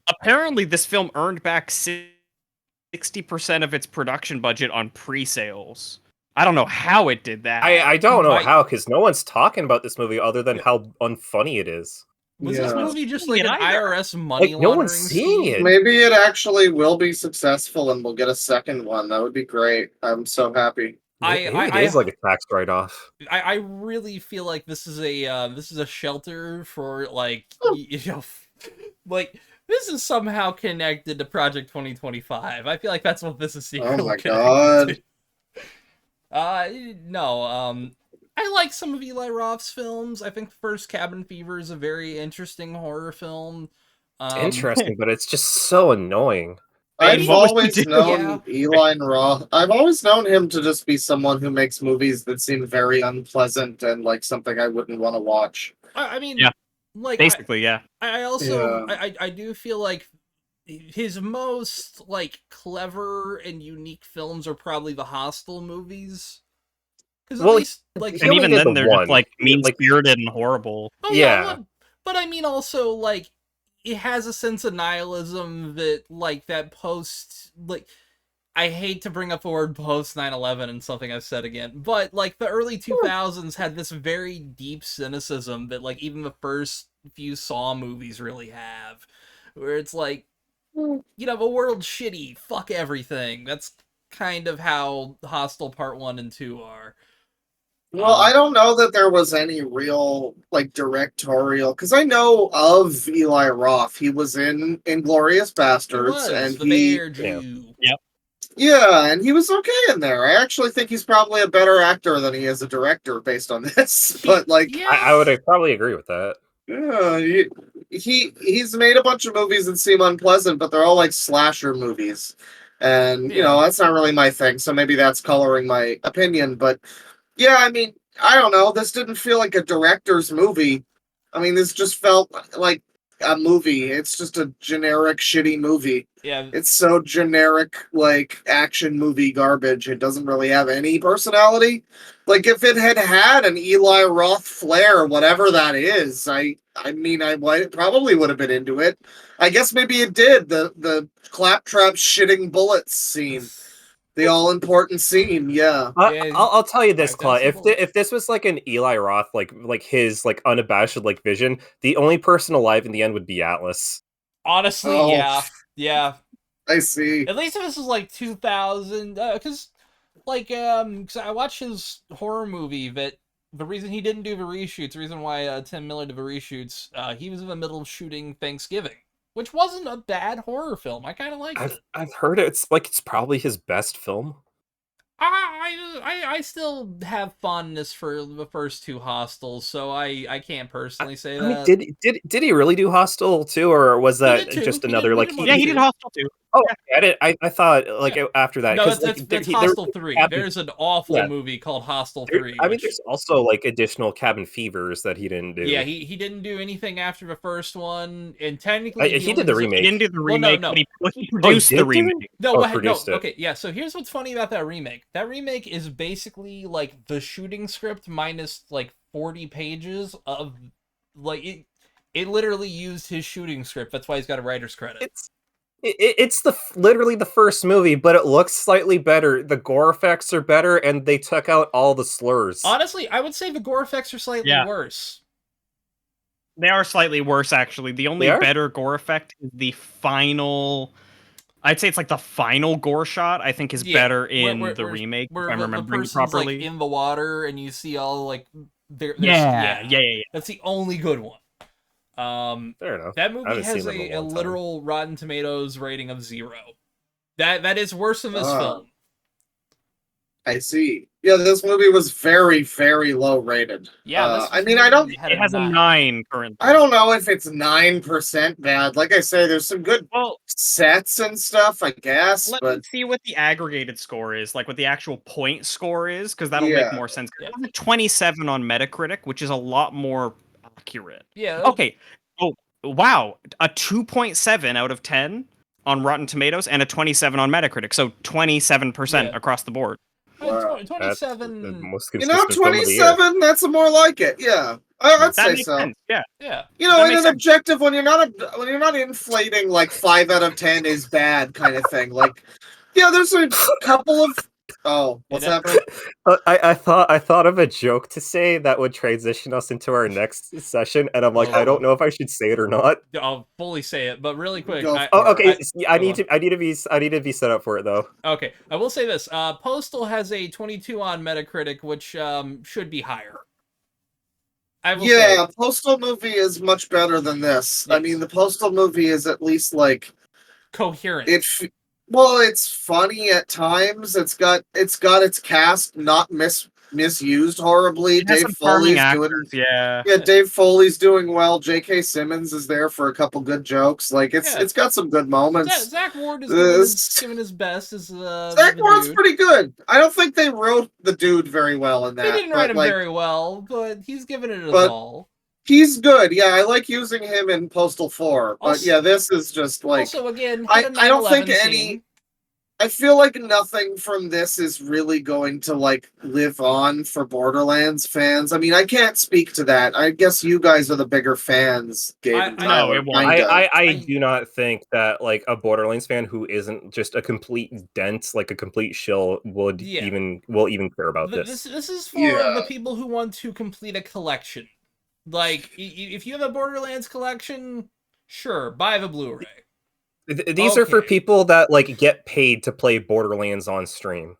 Apparently, this film earned back 60% of its production budget on pre-sales. I don't know how it did that. I don't know how, because no one's talking about this movie other than how unfunny it is. Was this movie just like an either. IRS money Like, no laundering one's seeing scheme? it. maybe it actually will be successful, and we'll get a second one. That would be great. I'm so happy. Maybe it is like a tax write-off. I really feel like this is a shelter for like like this is somehow connected to Project 2025. I feel like that's what this is secretly Oh my connected god. to. No, I like some of Eli Roth's films. I think the first Cabin Fever is a very interesting horror film. Interesting, but it's just so annoying. I've what was always he doing? known Eli Roth. I've always known him to just be someone who makes movies that seem very unpleasant and like something I wouldn't want to watch. I mean, Yeah. like Basically, yeah. I also Yeah. I do feel like his most like clever and unique films are probably the Hostel movies. Because at Well, least like he And only even did then, the they're one. just like Like- mean-spirited and horrible. oh, yeah. but I mean also like it has a sense of nihilism that like that post like I hate to bring up the word post 9/11 and something I've said again, but like the early 2000s had this very deep cynicism that like even the first few Saw movies really have, where it's like, the world's shitty, fuck everything. That's kind of how Hostel Part 1 and 2 are. Well, I don't know that there was any real like directorial, because I know of Eli Roth. He was in Inglourious Basterds, and the he Bear Jew. yeah, and he was okay in there. I actually think he's probably a better actor than he is a director based on this. But like, Yeah. I would probably agree with that. yeah, he's made a bunch of movies that seem unpleasant, but they're all like slasher movies, and that's not really my thing. So maybe that's coloring my opinion. But yeah, I mean, I don't know. This didn't feel like a director's movie. I mean, this just felt like a movie. It's just a generic, shitty movie. Yeah. It's so generic, like action movie garbage. It doesn't really have any personality. Like if it had had an Eli Roth flair, whatever that is, I probably would have been into it. I guess maybe it did. The claptrap shitting bullets scene, the all important scene. Yeah. I'll tell you this, Claude. 5,000 If this was like an Eli Roth, like his like unabashed like vision, the only person alive in the end would be Atlas. Honestly, Oh. yeah. I see. At least if this was like 2000, because like, 'cause I watched his horror movie that the reason he didn't do the reshoots, the reason why Tim Miller did the reshoots, he was in the middle of shooting Thanksgiving, which wasn't a bad horror film. I kind of liked it. I've heard it's like it's probably his best film. I still have fondness for the first two Hostels, so I can't personally say I mean, that. did he really do Hostel too, or was that did too. just He another did- like he did Yeah, one he too. did Hostel too. Oh, I thought like after that. No, 'cause, that's like, there Hostel was 3. Cabin- There's an awful yeah. movie called Hostel there- 3. I mean, which, there's also like additional Cabin Fevers that he didn't do. yeah, he didn't do anything after the first one, and technically he only did the has a- remake. He didn't do the Well, no, remake, no. but he Oh, he produced did the do it? remake. No, Oh, what, no, produced it. okay, yeah, so here's what's funny about that remake. That remake is basically, like, the shooting script minus, like, 40 pages of, like, it literally used his shooting script. That's why he's got a writer's credit. It's literally the first movie, but it looks slightly better. The gore effects are better, and they took out all the slurs. Honestly, I would say the gore effects are slightly Yeah. worse. They are slightly worse, actually. The only They are? better gore effect is the final. I'd say it's like the final gore shot. I think is Yeah, better in where- the where- remake. Where If I'm the remembering it person's, properly. like, in the water, and you see all, like, yeah. That's the only good one. Fair enough. That I movie haven't has seen them in a a long time. literal Rotten Tomatoes rating of 0. That is worse than this film. I see. Yeah, this movie was very, very low rated. Yeah, this I mean, I don't, had It has a 9 currently. I don't know if it's 9% bad. Like I say, there's some good Well, sets and stuff, I guess. let me But see what the aggregated score is, like what the actual point score is, because that'll Yeah. make more sense. Yeah. It has a 27 on Metacritic, which is a lot more accurate. Yeah. Okay. Oh, wow. A 2.7 out of 10 on Rotten Tomatoes and a 27 on Metacritic. So 27% Yeah. across the board. Wow. 27. The most you know, consistent film of the year. 27. That's more like it. Yeah, I'd That say makes so. sense. Yeah. Yeah. You know, That in makes an sense. objective, when you're not inflating like 5 out of 10 is bad kind of thing. Like, yeah, there's a couple of. Oh, what's Yeah. happening? I thought of a joke to say that would transition us into our next session, and I'm like, I don't know if I should say it or not. I'll fully say it, but really quick. Go Oh, okay. I go need to be set up for it though. Okay, I will say this. Postal has a 22 on Metacritic, which should be higher. I will say. Yeah, Postal movie is much better than this. I Yes. mean, the Postal movie is at least like Coherent. Well, it's funny at times. It's got its cast not misused horribly. It has Dave some charming Foley's doing. actors, yeah. Yeah, Dave Foley's doing well. J.K. Simmons is there for a couple good jokes. Like Yeah. it's got some good moments. Zach Ward is This- giving his best as Zach the Ward's dude. pretty good. I don't think they wrote the dude very well in that. They didn't but, write him like, very well, but he's giving it his But- all. He's good. Yeah, I like using him in Postal 4. But Also- yeah, this is just like Also, again, I had a don't think 9/11 any. scene. I feel like nothing from this is really going to like live on for Borderlands fans. I mean, I can't speak to that. I guess you guys are the bigger fans, Gabe and I- No, Tyler. it won't. kinda. I do not think that like a Borderlands fan who isn't just a complete dent, like a complete shill, would Yeah. even care about this. This is for Yeah. the people who want to complete a collection. Like, if you have a Borderlands collection, sure, buy the Blu-ray. These are for Okay. people that like get paid to play Borderlands on stream.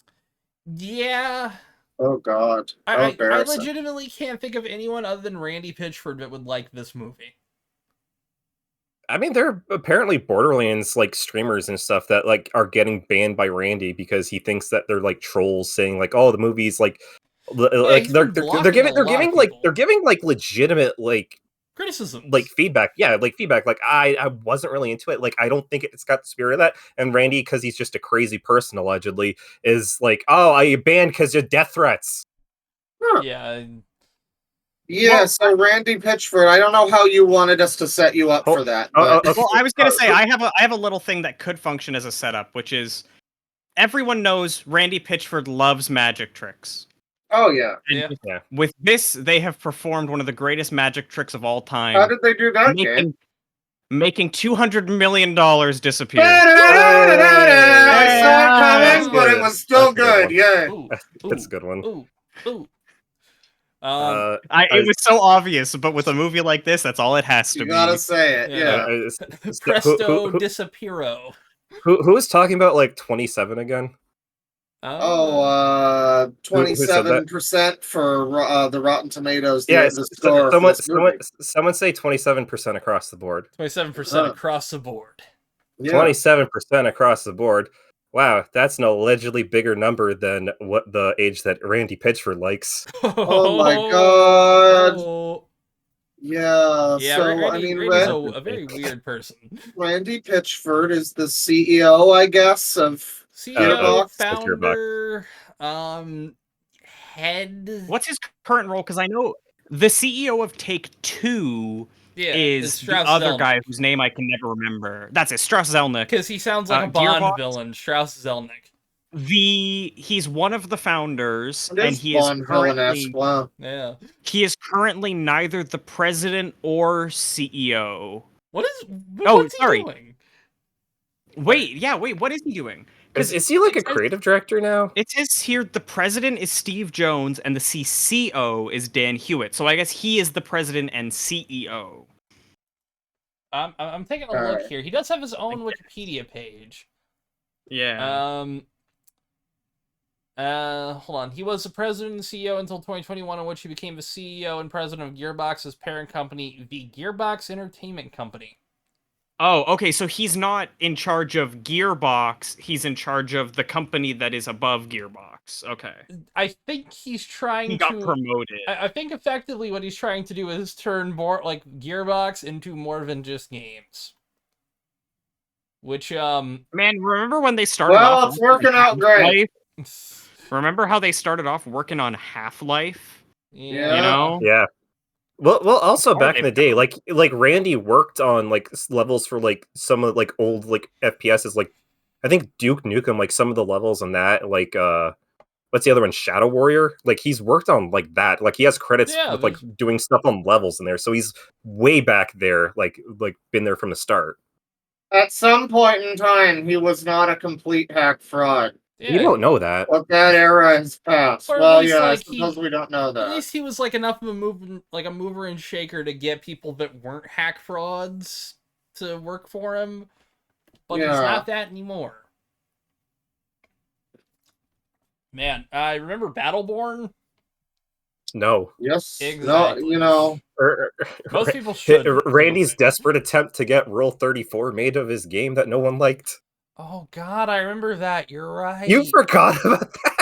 Yeah, Oh God, how I embarrassing. legitimately can't think of anyone other than Randy Pitchford that would like this movie. I mean, there are apparently Borderlands like streamers and stuff that like are getting banned by Randy because he thinks that they're like trolls saying like, "Oh, the movie's like he's been blocking a lot of people. they're giving like legitimate like Criticism. feedback." Yeah, like feedback. Like I wasn't really into it. Like I don't think it's got the spirit of that. And Randy, because he's just a crazy person allegedly, is like, "Oh, I banned because of death threats." Yeah. Yeah, so Randy Pitchford, I don't know how you wanted us to set you up for that. But... Well, I was gonna say I have a little thing that could function as a setup, which is everyone knows Randy Pitchford loves magic tricks. Oh yeah. And Yeah. with this, they have performed one of the greatest magic tricks of all time. How did they do that, Gabe? making $200 million disappear. I saw it coming, but it was still That's a good good. Yeah. Ooh, That's a good one. Ooh. It was so obvious, but with a movie like this, that's all it has to You be. gotta say it. Yeah. Yeah. Presto Disappearo. Who was talking about like 27 again? Oh, Who said that? 27% for the Rotten Tomatoes, Yeah, the score for this movie. someone say 27% across the board. 27% across the board. Yeah. 27% across the board. Wow, that's an allegedly bigger number than what the age that Randy Pitchford likes. Oh my god. Oh. Yeah, Yeah, so I mean, Randy's a very weird person. Randy Pitchford is the CEO, I guess, of CEO, Gearbox. founder, head. What's his current role? Because I know the CEO of Take-Two is the Strauss other Zelnick. guy whose name I can never remember. That's it, Strauss Zelnick. Because he sounds like a Bond Gearbox, villain, Strauss Zelnick. He's one of the founders, It and is he is Bond villain-esque, currently wow. Yeah. he is currently neither the president or CEO. What's he sorry. doing? Wait, what is he doing? Is he like a creative director now? It says here the president is Steve Jones and the CCO is Dan Hewitt. So I guess he is the president and CEO. I'm taking a look here. He does have his own Wikipedia page. Yeah. Hold on. He was the president and CEO until 2021, in which he became the CEO and president of Gearbox's parent company, the Gearbox Entertainment Company. Oh, okay. So he's not in charge of Gearbox. He's in charge of the company that is above Gearbox. Okay. I think he's trying He got promoted. I think effectively what he's trying to do is turn more like Gearbox into more than just games. Which Man, remember when they started Well, off? it's working out great. Remember how they started off working on Half-Life? Yeah. You know? Yeah. Well, also back in the day, like Randy worked on like levels for like some of like old like FPSs, like I think Duke Nukem, like some of the levels on that, like what's the other one, Shadow Warrior? Like he's worked on like that, like he has credits with like doing stuff on levels in there, so he's way back there, like been there from the start. At some point in time, he was not a complete hack fraud. Yeah, you don't know that. But that era has passed. Or Well, least, yeah, like, I suppose we don't know that. At least he was like enough of a mover and shaker to get people that weren't hack frauds to work for him. But he's not that anymore. Man, I remember Battleborn. No. Yes. Exactly. No, you know. Most people should. Randy's desperate attempt to get Rule 34 made of his game that no one liked. Oh god, I remember that. You're right. You forgot about that.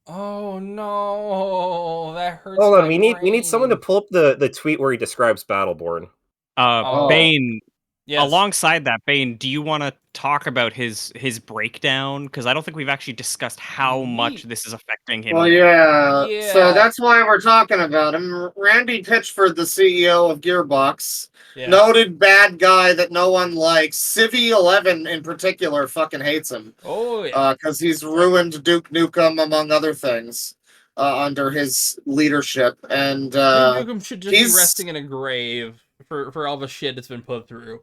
Oh no, that hurts. Hold on, we need someone to pull up the tweet where he describes Battleborn. Bane. Yes. Alongside that, Bane, do you want to talk about his breakdown? Because I don't think we've actually discussed how much this is affecting him. Well, yeah. So that's why we're talking about him. Randy Pitchford, the CEO of Gearbox, noted bad guy that no one likes. Civvy11 in particular fucking hates him. Oh yeah. Because he's ruined Duke Nukem, among other things, under his leadership. And Duke Nukem should just be resting in a grave for all the shit it's been put through.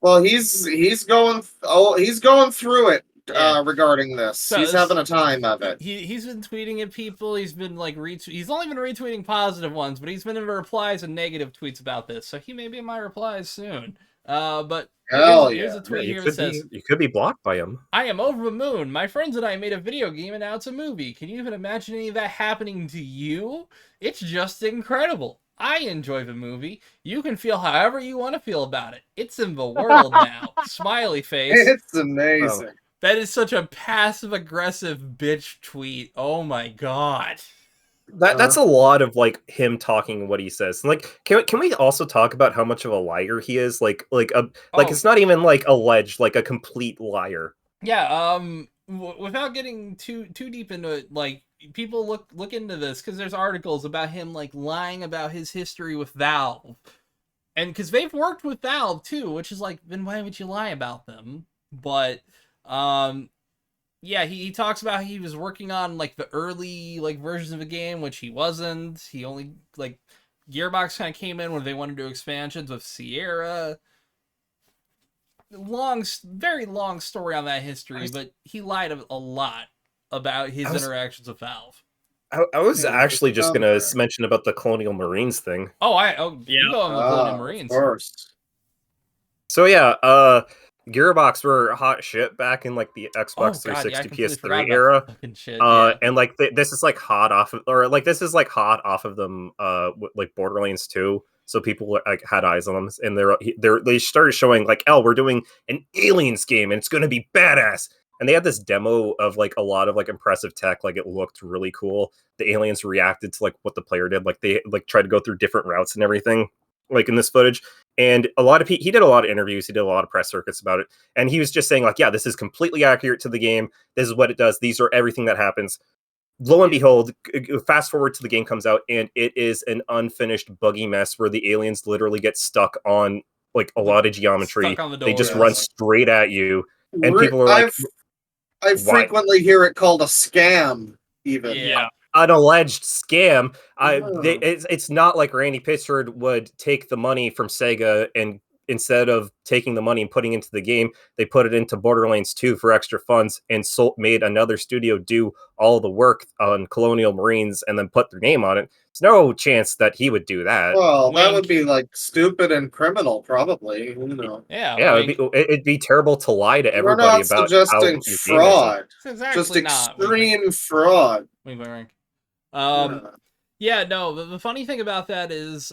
Well, he's going through it regarding this. So he's having a time of it. He's been tweeting at people. He's been like he's only been retweeting positive ones, but he's been in the replies and negative tweets about this. So he may be in my replies soon. But here's a tweet here that says, you could be blocked by him. I am over the moon. My friends and I made a video game and now it's a movie. Can you even imagine any of that happening to you? It's just incredible. I enjoy the movie. You can feel however you want to feel about it. It's in the world now. Smiley face. It's amazing. That is such a passive-aggressive bitch tweet. Oh my god. That's a lot of like him talking what he says. Like, can we also talk about how much of a liar he is? Like it's not even like alleged, like a complete liar. Yeah. Without getting too deep into it, like people look into this because there's articles about him like lying about his history with Valve, and because they've worked with Valve too, which is like, then why would you lie about them? But yeah, he talks about he was working on like the early like versions of the game, which he wasn't. He only like Gearbox kind of came in when they wanted to do expansions with Sierra. Very long story on that history, but he lied a lot about his interactions with Valve. I was actually just gonna mention about the Colonial Marines thing. You go on the Colonial Marines. Of course. So yeah, Gearbox were hot shit back in like the Xbox Oh god, yeah, I 360 completely forgot PS3 about era. that fucking shit. Yeah. And like this is like hot off of, or like this is like hot off of them like Borderlands 2. So people like had eyes on them, and they started showing like, oh, we're doing an Aliens game and it's going to be badass. And they had this demo of like a lot of like impressive tech, like it looked really cool. The aliens reacted to like what the player did, like they like tried to go through different routes and everything, like in this footage. And a lot of he did a lot of interviews, he did a lot of press circuits about it, and he was just saying like, yeah, this is completely accurate to the game. This is what it does. These are everything that happens. Lo and behold, fast forward to the game comes out, and it is an unfinished buggy mess where the aliens literally get stuck on like a lot of geometry. Stuck on the They just door. run straight at you, and people are like, I why? frequently hear it called a scam, even. Yeah. An alleged scam. Oh. It's not like Randy Pitchford would take the money from Sega, and instead of taking the money and putting it into the game, they put it into Borderlands 2 for extra funds and made another studio do all the work on Colonial Marines and then put their name on it. There's no chance that he would do that. Well, that would Wink. be like stupid and criminal, probably. You know. Yeah. Yeah, wink. it'd be terrible to lie to We're everybody not about how suggesting your game is. fraud. It's Just actually not. Wink, wink. extreme fraud. Wink, wink, wink. Yeah. Yeah, no, the funny thing about that is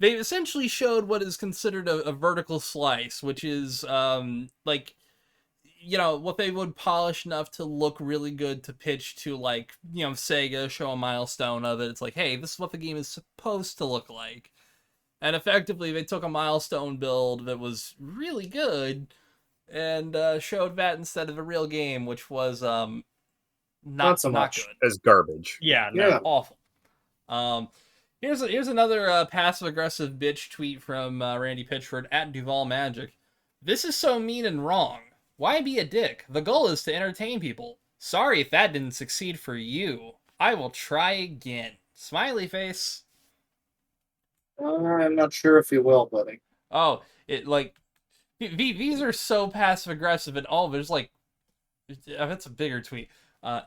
they essentially showed what is considered a vertical slice, which is like, you know, what they would polish enough to look really good to pitch to, like, you know, Sega, show a milestone of it. It's like, hey, this is what the game is supposed to look like. And effectively, they took a milestone build that was really good and showed that instead of a real game, which was not so much. good. As garbage. Yeah. No. Yeah. Awful. Here's another passive aggressive bitch tweet from Randy Pitchford at Duval Magic. This is so mean and wrong. Why be a dick? The goal is to entertain people. Sorry if that didn't succeed for you. I will try again. Smiley face. I'm not sure if you will, buddy. Oh, it like these are so passive aggressive and all. There's like that's a bigger tweet.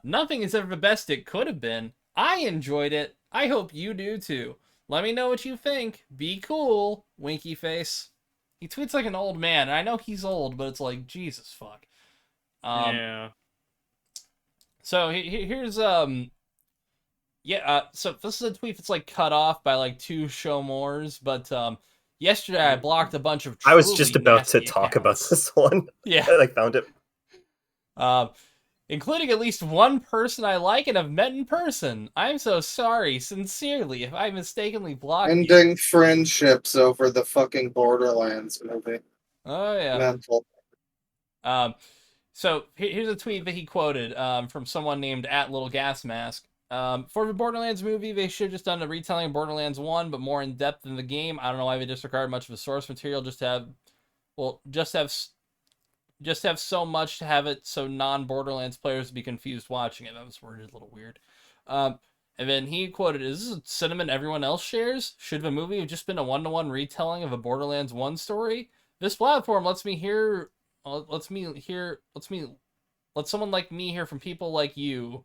Nothing is ever the best it could have been. I enjoyed it. I hope you do too. Let me know what you think. Be cool. Winky face. He tweets like an old man, and I know he's old, but it's like, Jesus fuck. Yeah. So here's so this is a tweet that's like cut off by like 2 show mores, but yesterday I blocked a bunch of I was just truly about to nasty talk about accounts. this one. Yeah. I found it. Including at least one person I like and have met in person. I'm so sorry, sincerely, if I mistakenly blocked you. Ending friendships over the fucking Borderlands movie. Oh, yeah. Mental. So here's a tweet that he quoted from someone named @LittleGasMask. For the Borderlands movie, they should have just done a retelling of Borderlands 1, but more in depth than the game. I don't know why they disregard much of the source material. Just have so much to have it so non-Borderlands players would be confused watching it. That was worded a little weird. And then he quoted, "Is this a sentiment everyone else shares? Should the movie have just been a one-to-one retelling of a Borderlands 1 story? This platform lets someone like me hear from people like you,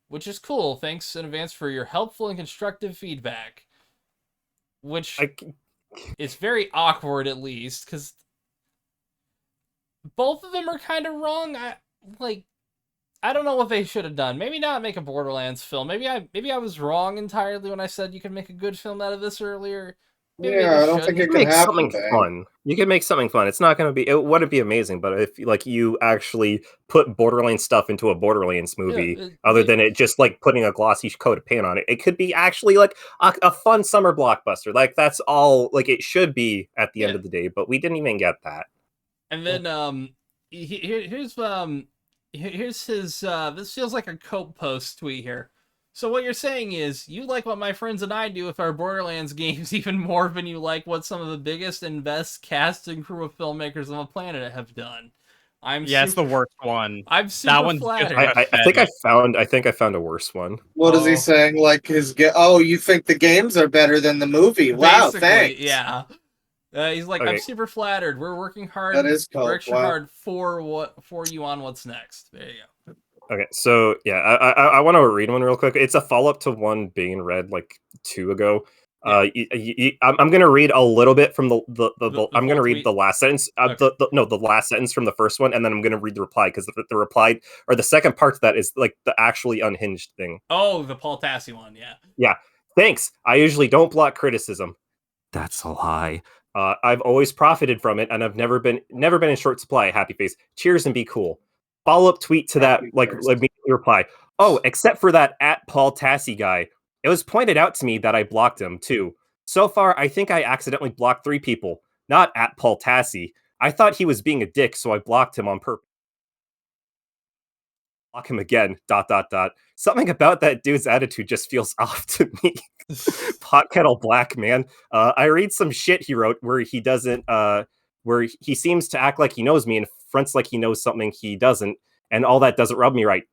which is cool. Thanks in advance for your helpful and constructive feedback." Which is very awkward, at least, because both of them are kind of wrong. I don't know what they should have done. Maybe not make a Borderlands film. Maybe I was wrong entirely when I said you could make a good film out of this earlier. Maybe Yeah, I don't think it can make happen. something fun. You can make something fun. It's not going to be. It wouldn't be amazing, but if like you actually put Borderlands stuff into a Borderlands movie, other than it just like putting a glossy coat of paint on it, it could be actually like a fun summer blockbuster. Like that's all. Like it should be at the end of the day, but we didn't even get that. And then here's his this feels like a Cope post tweet here. So what you're saying is you like what my friends and I do with our Borderlands games even more than you like what some of the biggest and best cast and crew of filmmakers on the planet have done. It's the worst one. I'm super That one's flattered. I think I found a worse one. What is he saying? Like you think the games are better than the movie? Wow, Basically, thanks. yeah. He's like, Okay. I'm super flattered. We're working hard. That is We're Cope, extra wow. hard for you on what's next. There you go. Okay, so yeah, I want to read one real quick. It's a follow up to one Bane read like 2 ago. I'm gonna read a little bit from the I'm gonna full read tweet? the last sentence. Okay. The last sentence from the first one, and then I'm gonna read the reply because the reply or the second part to that is like the actually unhinged thing. Oh, the Paul Tassi one, yeah. Yeah. Thanks. I usually don't block criticism. That's a lie. I've always profited from it, and I've never been in short supply. Happy face. Cheers and be cool. Follow up tweet to that, like immediately reply. Oh, except for that at Paul Tassi guy. It was pointed out to me that I blocked him too. So far, I think I accidentally blocked 3 people. Not at Paul Tassi. I thought he was being a dick, so I blocked him on purpose. Block him again. ... Something about that dude's attitude just feels off to me. Pot kettle black, man. I read some shit he wrote where he doesn't where he seems to act like he knows me and fronts like he knows something he doesn't, and all that doesn't rub me right. ...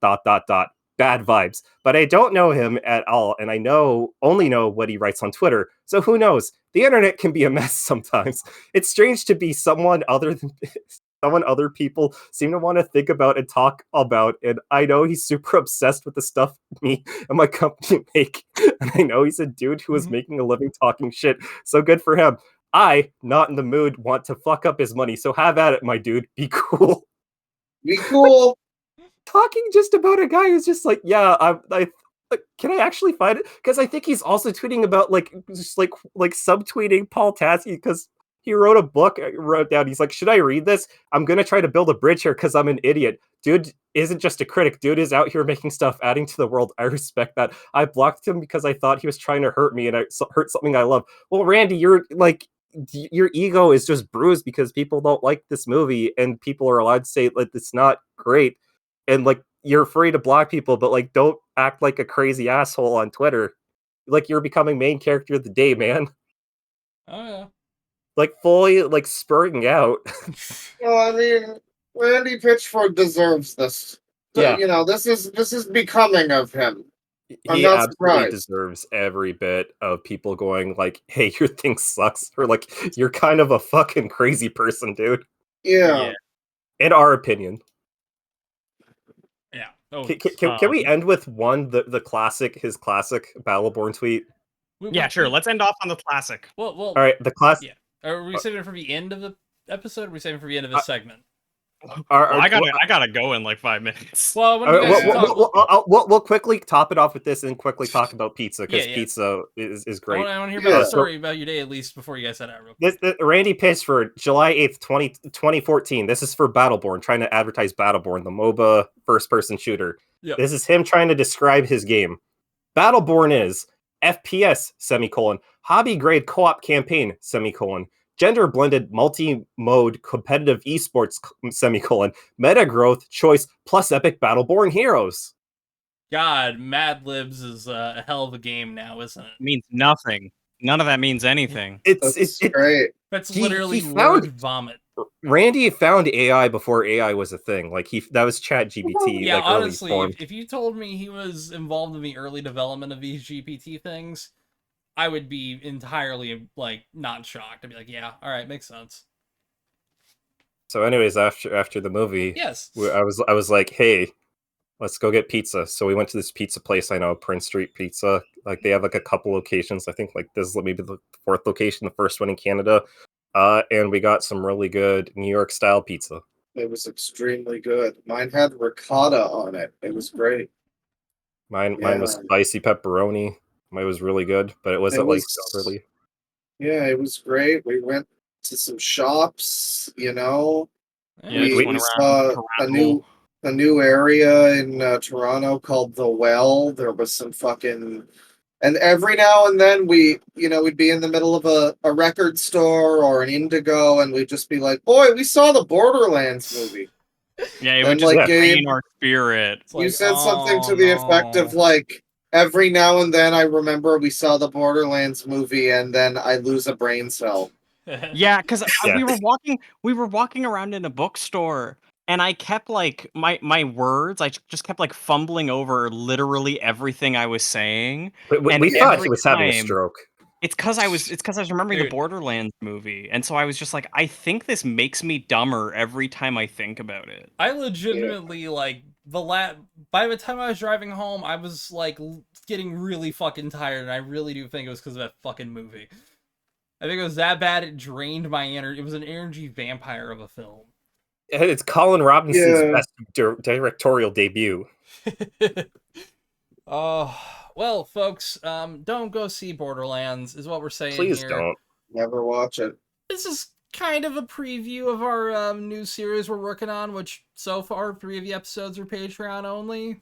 Bad vibes. But I don't know him at all, and I only know what he writes on Twitter. So who knows? The internet can be a mess sometimes. It's strange to be someone other people seem to want to think about and talk about, and I know he's super obsessed with the stuff me and my company make, and I know he's a dude who is making a living talking shit, so good for him. I, not in the mood, want to fuck up his money, so have at it, my dude. Be cool. Be cool. Talking just about a guy who's just like, yeah, I can I actually find it? Because I think he's also tweeting about like subtweeting Paul Tassi because he wrote a book. Wrote down. He's like, should I read this? I'm gonna try to build a bridge here because I'm an idiot. Dude isn't just a critic. Dude is out here making stuff, adding to the world. I respect that. I blocked him because I thought he was trying to hurt me and I hurt something I love. Well, Randy, you're like, your ego is just bruised because people don't like this movie and people are allowed to say like it's not great, and like you're free to block people, but like don't act like a crazy asshole on Twitter. Like you're becoming main character of the day, man. Oh yeah. Like fully like spurting out. Well, I mean, Randy Pitchford deserves this. Yeah. You know, this is becoming of him. I'm He not absolutely surprised. deserves every bit of people going like, hey, your thing sucks, or like you're kind of a fucking crazy person, dude. Yeah. In our opinion. Yeah. Oh, Can we end with the classic, his classic Battleborn tweet? Yeah, sure. Let's end off on the classic. Well, all right. The classic. Yeah. Are we saving it for the end of the episode? Or are we saving it for the end of this segment? I gotta go in like 5 minutes. Well, we'll quickly top it off with this and quickly talk about pizza because pizza is great. I want to hear about the story about your day at least before you guys head out. Real quick. This Randy Pitchford, July 8th, 2014. This is for Battleborn, trying to advertise Battleborn, the MOBA first-person shooter. Yep. This is him trying to describe his game. Battleborn is FPS, hobby grade co-op campaign, gender-blended multi-mode competitive esports, meta growth, choice, plus epic Battleborn heroes. God, Mad Libs is a hell of a game now, isn't it? Means nothing. None of that means anything. It's great. That's literally he word vomit. Randy found AI before AI was a thing. Like that was ChatGPT. Yeah, like, honestly, early form. if you told me he was involved in the early development of these GPT things, I would be entirely like not shocked. I'd be like, yeah, all right, makes sense. So, anyways, after the movie, yes, I was like, hey, let's go get pizza. So we went to this pizza place I know, Prince Street Pizza. Like they have like a couple locations. I think like this is maybe the 4th location, the first one in Canada. And we got some really good New York style pizza. It was extremely good. Mine had ricotta on it. It was great. Mine was spicy pepperoni. It was really good, but it wasn't like overly. Yeah, it was great. We went to some shops, you know. Yeah, we saw a new area in Toronto called The Well. There was some fucking, and every now and then we'd be in the middle of a record store or an Indigo, and we'd just be like, "Boy, we saw the Borderlands movie." Yeah, it would just like gain our spirit. You said something to the effect of like, every now and then I remember we saw the Borderlands movie, and then I lose a brain cell. Yeah, because we were walking around in a bookstore, and I kept like my words. I just kept like fumbling over literally everything I was saying. We thought he was having a stroke. It's because I was remembering the Borderlands movie, and so I was just like, I think this makes me dumber every time I think about it. I legitimately like by the time I was driving home, I was like getting really fucking tired, and I really do think it was because of that fucking movie. I think it was that bad it drained my energy. It was an energy vampire of a film. It's Colin Robinson's best directorial debut. Oh, well, folks, don't go see Borderlands, is what we're saying Please here. don't. Never watch it. This is kind of a preview of our new series we're working on, which so far 3 of the episodes are Patreon only.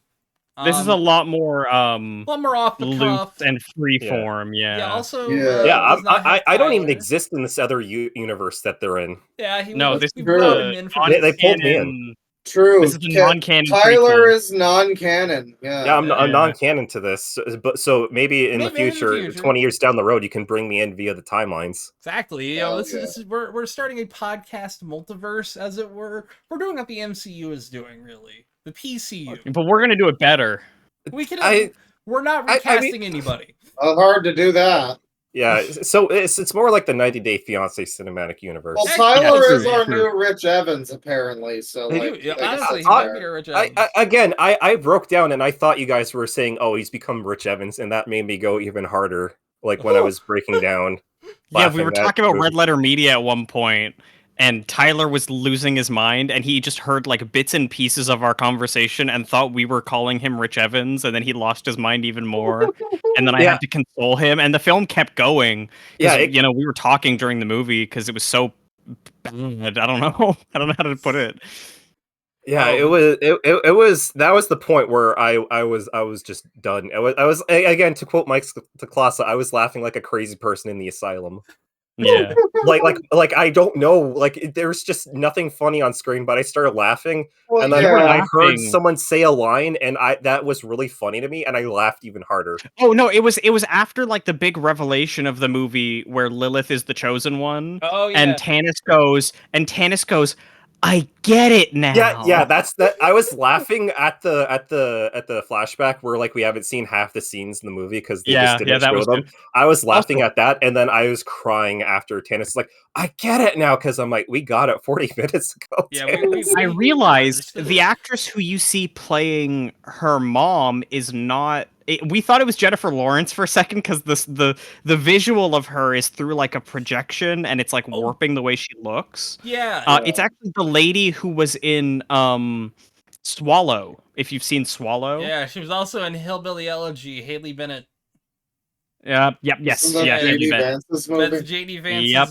This is a lot more lot more off the loose cuff and free form. Yeah. Yeah. Also, yeah, does not have I don't even Tyler. exist in this other universe that they're in. Yeah, this we is brought the him in for They pulled me in. True. This is the non-canon Tyler prequel. is non-canon. Yeah, I'm non-canon to this, but so maybe in the future, 20 years down the road, you can bring me in via the timelines. Exactly. You know, this is we're starting a podcast multiverse, as it were. We're doing what the MCU is doing, really. The PCU. But we're gonna do it better. We can. We're not recasting anybody. Hard to do that. Yeah, so it's more like the 90 Day Fiancé cinematic universe. Well, Tyler is our new Rich Evans, apparently. So, honestly, I broke down and I thought you guys were saying, "Oh, he's become Rich Evans," and that made me go even harder. Like when I was breaking down. Yeah, we were talking about Red Letter Media at one point, and Tyler was losing his mind, and he just heard like bits and pieces of our conversation and thought we were calling him Rich Evans, and then he lost his mind even more. And then I had to console him, and the film kept going. Yeah, we were talking during the movie because it was so bad. I don't know how to put it. Yeah, it was that was the point where I was just done. I was again, to quote Mike Taklasa, I was laughing like a crazy person in the asylum. Yeah. like I don't know, like there's just nothing funny on screen, but I started laughing, and then I heard someone say a line, and that was really funny to me, and I laughed even harder. Oh no, it was after like the big revelation of the movie where Lilith is the chosen one. Oh yeah. And Tanis goes, I get it now. Yeah, that's that. I was laughing at the flashback where like we haven't seen half the scenes in the movie because they just didn't show them. Good. I was laughing at that, and then I was crying after Tanis like, I get it now, because I'm like, we got it 40 minutes ago. Yeah, I realized the actress who you see playing her mom is not. We thought it was Jennifer Lawrence for a second because the visual of her is through like a projection, and it's like warping the way she looks. Yeah. It's actually the lady who was in Swallow. If you've seen Swallow. Yeah, she was also in Hillbilly Elegy, Haley Bennett. Yes. Yeah, J.D. Vance's movie. That's J.D. Vance's. Yep.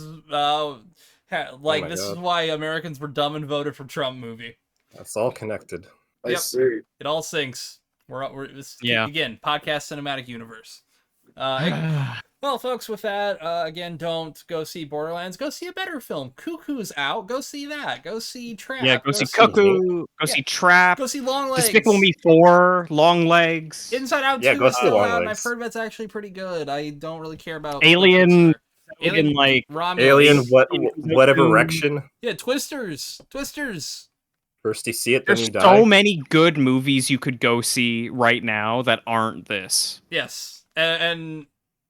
This is why Americans were dumb and voted for Trump movie. That's all connected. I see. It all syncs. Again, podcast cinematic universe. Well, folks, with that, again, don't go see Borderlands. Go see a better film. Cuckoo's out. Go see that. Go see Trap. Yeah, go see Cuckoo. Go see Trap. Go see Long Legs. Despicable Me 4. Long Legs. Inside Out 2 is still out, and I've heard that's actually pretty good. I don't really care about Alien whatever erection. Yeah, Twisters. First you see it, then you die. There's so many good movies you could go see right now that aren't this. Yes, and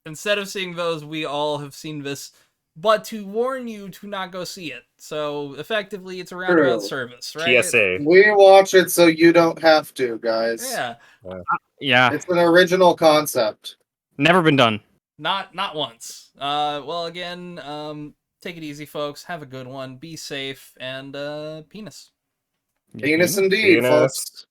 instead of seeing those, we all have seen this, but to warn you to not go see it. So effectively, it's a roundabout service, right? PSA. We watch it so you don't have to, guys. Yeah. It's an original concept. Never been done. Not once. Well, again, take it easy, folks. Have a good one. Be safe, and penis. Penis indeed, folks.